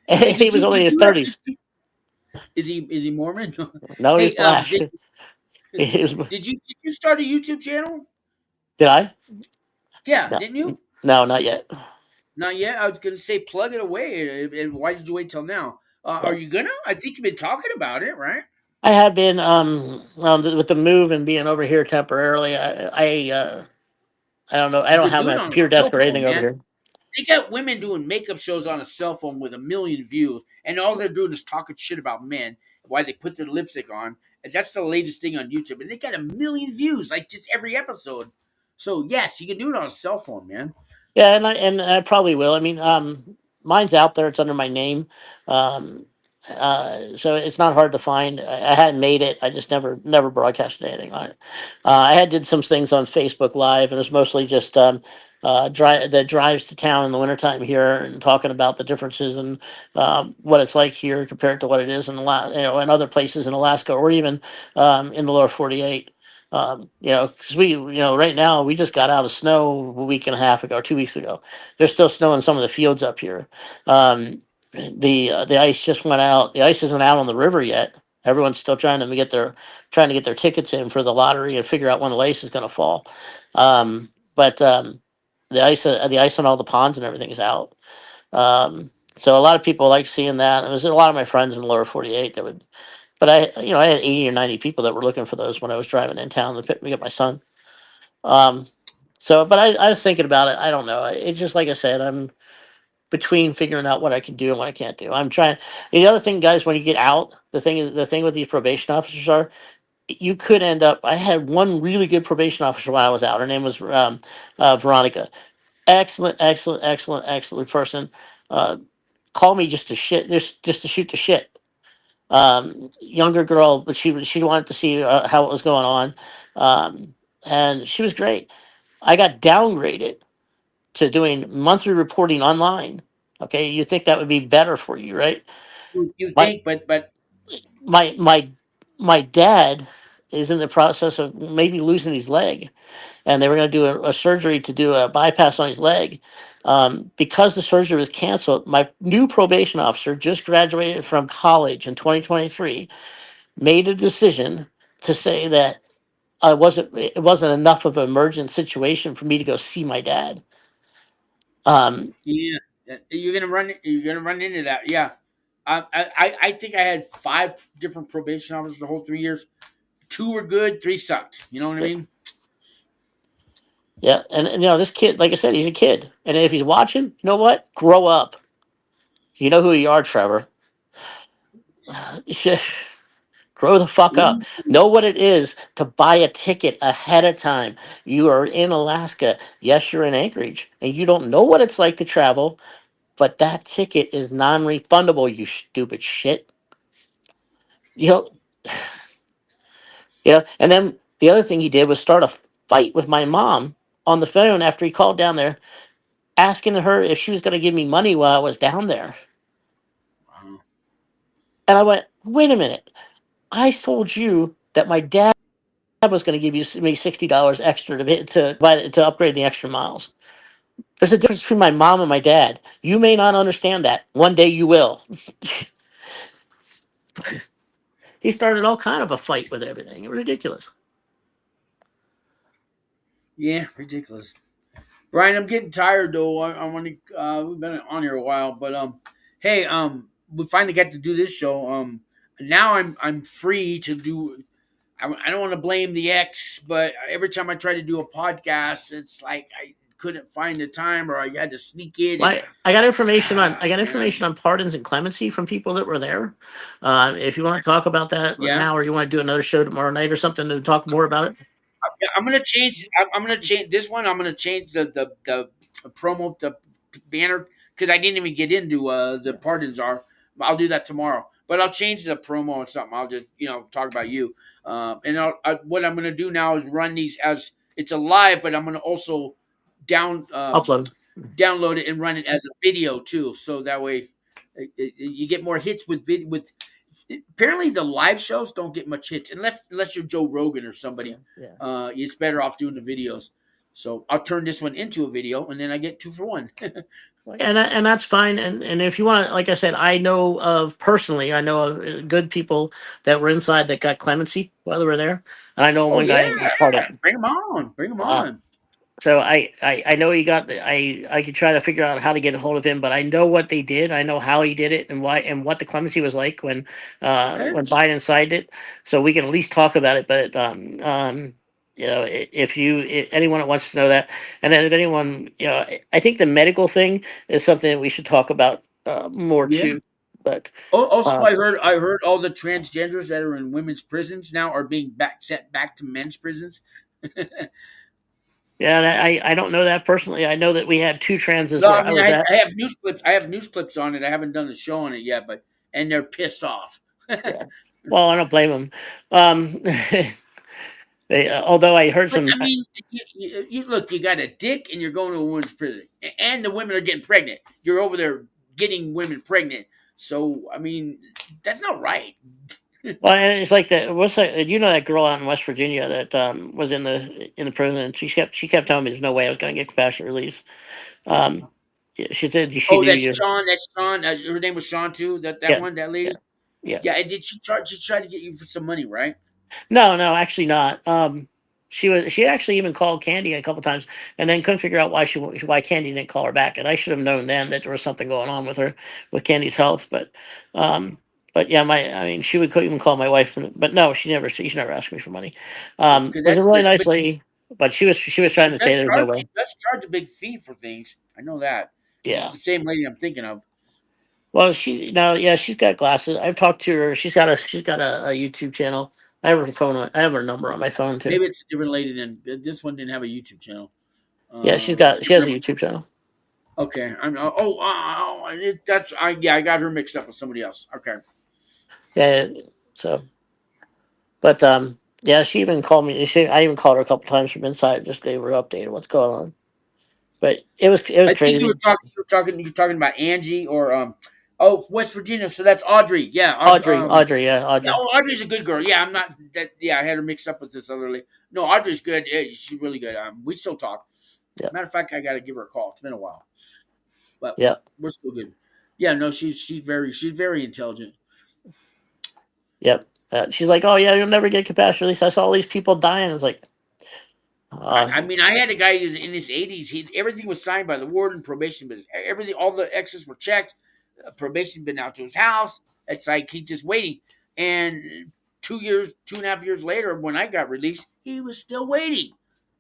And Hey, he was only in did his you ever? 30s. Is he Mormon? No, he's Hey, black. He was- did you start a YouTube channel? did I? Yeah, No, didn't you? no, not yet. Not yet. I was gonna say plug it away. And why did you wait till now? Are Yeah. you gonna? I think you've been talking about it, right? I have been well, with the move and being over here temporarily. I don't know. I You don't could have do it my on a computer cell desk or phone, anything over man. here. They got women doing makeup shows on a cell phone with 1 million views, and all they're doing is talking shit about men, why they put their lipstick on. And that's the latest thing on YouTube, and they got 1 million views, like just every episode. So yes, you can do it on a cell phone, man. Yeah, and I probably will. I mean, mine's out there. It's under my name, um, so it's not hard to find. I hadn't made it. I just never broadcasted anything on it. I had did some things on Facebook Live, and it's mostly just drives to town in the wintertime here and talking about the differences and what it's like here compared to what it is in in other places in Alaska or even in the lower 48. Because right now we just got out of snow a week and a half ago, 2 weeks ago. There's still snow in some of the fields up here. The ice just went out. The ice isn't out on the river yet. Everyone's still trying to get their tickets in for the lottery and figure out when the ice is going to fall. But the ice on all the ponds and everything is out. So a lot of people like seeing that. And there's a lot of my friends in the lower 48 that would, but I had 80 or 90 people that were looking for those when I was driving in town to pick me up my son. Um, but I was thinking about it. I don't know. It's just like I said, I'm between figuring out what I can do and what I can't do. I'm trying. The other thing, guys, when you get out, the thing with these probation officers are, you could end up. I had one really good probation officer while I was out. Her name was Veronica. Excellent person. Uh, call me just to shit, just to shoot the shit. Younger girl, but she wanted to see how it was going on, and she was great. I got downgraded to doing monthly reporting online. Okay, you think that would be better for you, right? You My think, but my my my dad is in the process of maybe losing his leg, and they were going to do a surgery to do a bypass on his leg. Because the surgery was canceled, my new probation officer just graduated from college in 2023 made a decision to say that it wasn't enough of an emergent situation for me to go see my dad. Um, yeah, you're gonna run into that. Yeah, I think I had 5 different probation officers the whole 3 years. 2 were good, 3 sucked. You know what I yeah, mean? yeah, and this kid, like I said, he's a kid, and if he's watching, you know what? Grow up. You know who you are, Trevor. Grow the fuck up. Ooh, Know what it is to buy a ticket ahead of time. You are in Alaska. Yes, you're in Anchorage, and you don't know what it's like to travel, but that ticket is non-refundable, you stupid shit. You know, and then the other thing he did was start a fight with my mom on the phone after he called down there asking her if she was going to give me money while I was down there. wow. And I went, "Wait a minute. I told you that my dad was going to give me $60 extra to upgrade the extra miles. There's a difference between my mom and my dad. You may not understand that. One day you will." He started all kind of a fight with everything. It was ridiculous. Yeah, ridiculous. Brian, I'm getting tired though. I want to. We've been on here a while, but hey, we finally got to do this show. Now I'm free to do. I don't want to blame the ex, but every time I try to do a podcast, it's like I couldn't find the time, or I had to sneak in, and I got information on and I just pardons and clemency from people that were there. If you want to talk about that yeah. now, or you want to do another show tomorrow night or something to talk more about it, Yeah, I'm gonna change. I'm gonna change this one. I'm gonna change the promo the banner because I didn't even get into the pardons are. I'll do that tomorrow. But I'll change the promo or something. I'll just talk about you. And what I'm gonna do now is run these as it's a live, but I'm gonna also down upload. download it and run it as a video too. So that way you get more hits with with. Apparently, the live shows don't get much hits unless you're Joe Rogan or Yeah, somebody. yeah. It's better off doing the videos. So I'll turn this one into a video, and then I get 2 for 1. And that's fine. And if you want, like I said, I know of good people that were inside that got clemency while they were there, and I know Oh one yeah, guy that got part of it. bring them on, bring them Uh, on. So I know he got I could try to figure out how to get a hold of him, but I know what they did. I know how he did it and why and what the clemency was like Okay. when Biden signed it. So we can at least talk about it. But if anyone that wants to know that, and then if anyone I think the medical thing is something that we should talk about more Yeah. too. But Also, uh, I heard all the transgenders that are in women's prisons now are being sent back to men's prisons. yeah, and I don't know that personally. I know that we had two transes No, where I I mean was at. I have news clips. I have news clips on it. I haven't done the show on it yet, and they're pissed off. Yeah. Well, I don't blame them. Um, although I heard But some, I mean, you look, you got a dick, and you're going to a women's prison, and the women are getting pregnant. You're over there getting women pregnant. So I mean, that's not right. well, and it's like that. What's that? You know that girl out in West Virginia that was in the prison, and she kept telling me there's no way I was going to get compassionate release. Um, yeah, she said she Oh, knew that's you. Sean. That's Sean. Her name was Sean too. That Yeah, one, that yeah, lady. yeah. Yeah, and did she try? She tried to get you for some money, right? No, no, actually not. She actually even called Candy a couple times, and then couldn't figure out why Candy didn't call her back. And I should have known then that there was something going on with her with Candy's health. Um, but yeah, I mean, she would even call my wife, but no, she never asked me for money. Because Was a that's really good. nice But lady, but she was trying to say there's no she way. does charge a big fee for things. I know that. If it's Yeah. the same lady I'm thinking of, Well, yeah, she's got glasses. I've talked to her. She's got a YouTube channel. I have her phone. I have her number on my phone too. maybe it's a different lady than this one. Didn't have a YouTube channel. Yeah, she has a YouTube channel. Okay, that's I got her mixed up with somebody else. Okay, Yeah. So, but yeah, she even called me. I even called her a couple times from inside, just gave her an update of what's going on. But it was I think crazy. you're talking about Angie or West Virginia. So that's Audrey. Yeah, Audrey, yeah, yeah. Audrey. Oh, Audrey's a good girl. Yeah, I'm not that. Yeah, I had her mixed up with this other lady. No, Audrey's good. Yeah, she's really good. We still talk. Yep, Matter of fact, I got to give her a call. It's been a while, but yep, we're still good. Yeah, no, she's very intelligent. yep. She's like, "Oh yeah, you'll never get compassion release. I saw all these people dying." It's like, I mean, I had a guy who's in his 80s. Everything was signed by the warden, probation, but everything, all the X's were checked. Probation been out to his house. It's like he's just waiting. And 2 years, 2.5 years later, when I got released, he was still waiting,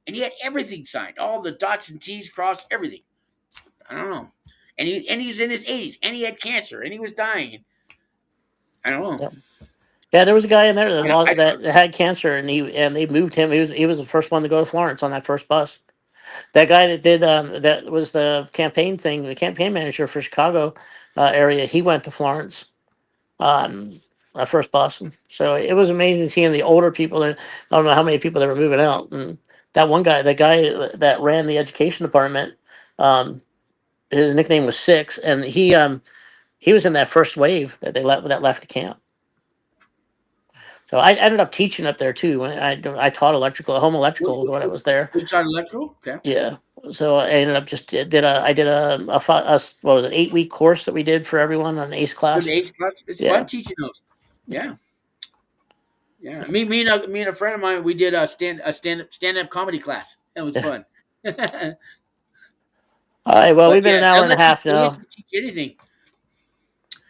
and he had everything signed, all the dots and T's crossed, everything. I don't know. And he's in his 80s, and he had cancer, and he was dying. I don't know. yep. Yeah, there was a guy in there that I that had cancer, and they moved him. He was the first one to go to Florence on that first bus. That guy that did that was the campaign thing, the campaign manager for Chicago area. He went to Florence on that first bus. So it was amazing seeing the older people. That I don't know how many people they were moving out, and that one guy, the guy that ran the education department, um, his nickname was Six, and he was in that first wave that left the camp. So I ended up teaching up there too. When I taught electrical, home electrical when I was there. we tried electrical. Okay. Yeah. So I ended up just did what was it 8 week course that we did for everyone on ACE For the class. H class, it's fun Yeah. teaching those. Yeah. Yeah, yeah. Me and a friend of mine, we did stand up comedy class. That was Yeah. fun. But All right. Well, we've been yeah, an hour and a half they'll let now. you teach anything.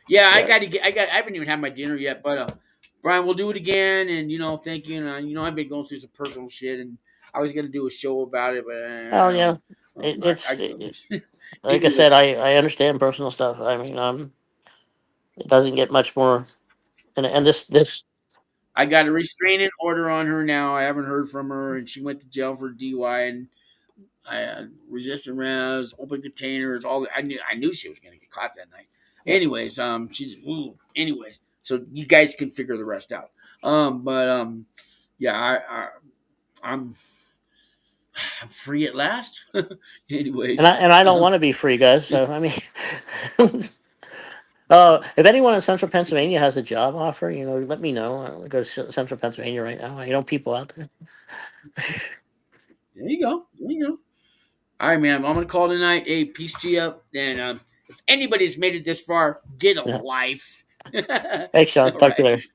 Yeah, Yeah. I haven't even had my dinner yet, but Brian, we'll do it again. And thank you. And I've been going through some personal shit, and I was gonna do a show about it, but Well, yeah. Like I maybe said, I understand personal stuff. I mean, it doesn't get much more. And this. I got a restraining order on her now. I haven't heard from her, and she went to jail for DUI and resisting arrest, open containers. I knew she was going to get caught that night. Yeah. Anyways, anyways, so you guys can figure the rest out. But yeah, I'm I'm free at last. Anyways, And I don't um, want to be free, guys. So I mean, if anyone in Central Pennsylvania has a job offer, let me know. I'll go to Central Pennsylvania right now. People out there. there you go. There you go. All right, man. I'm gonna call tonight. Hey, peace to you. And if anybody's made it this far, get a Yeah. life. Thanks, Sean. All Talk to you right. later.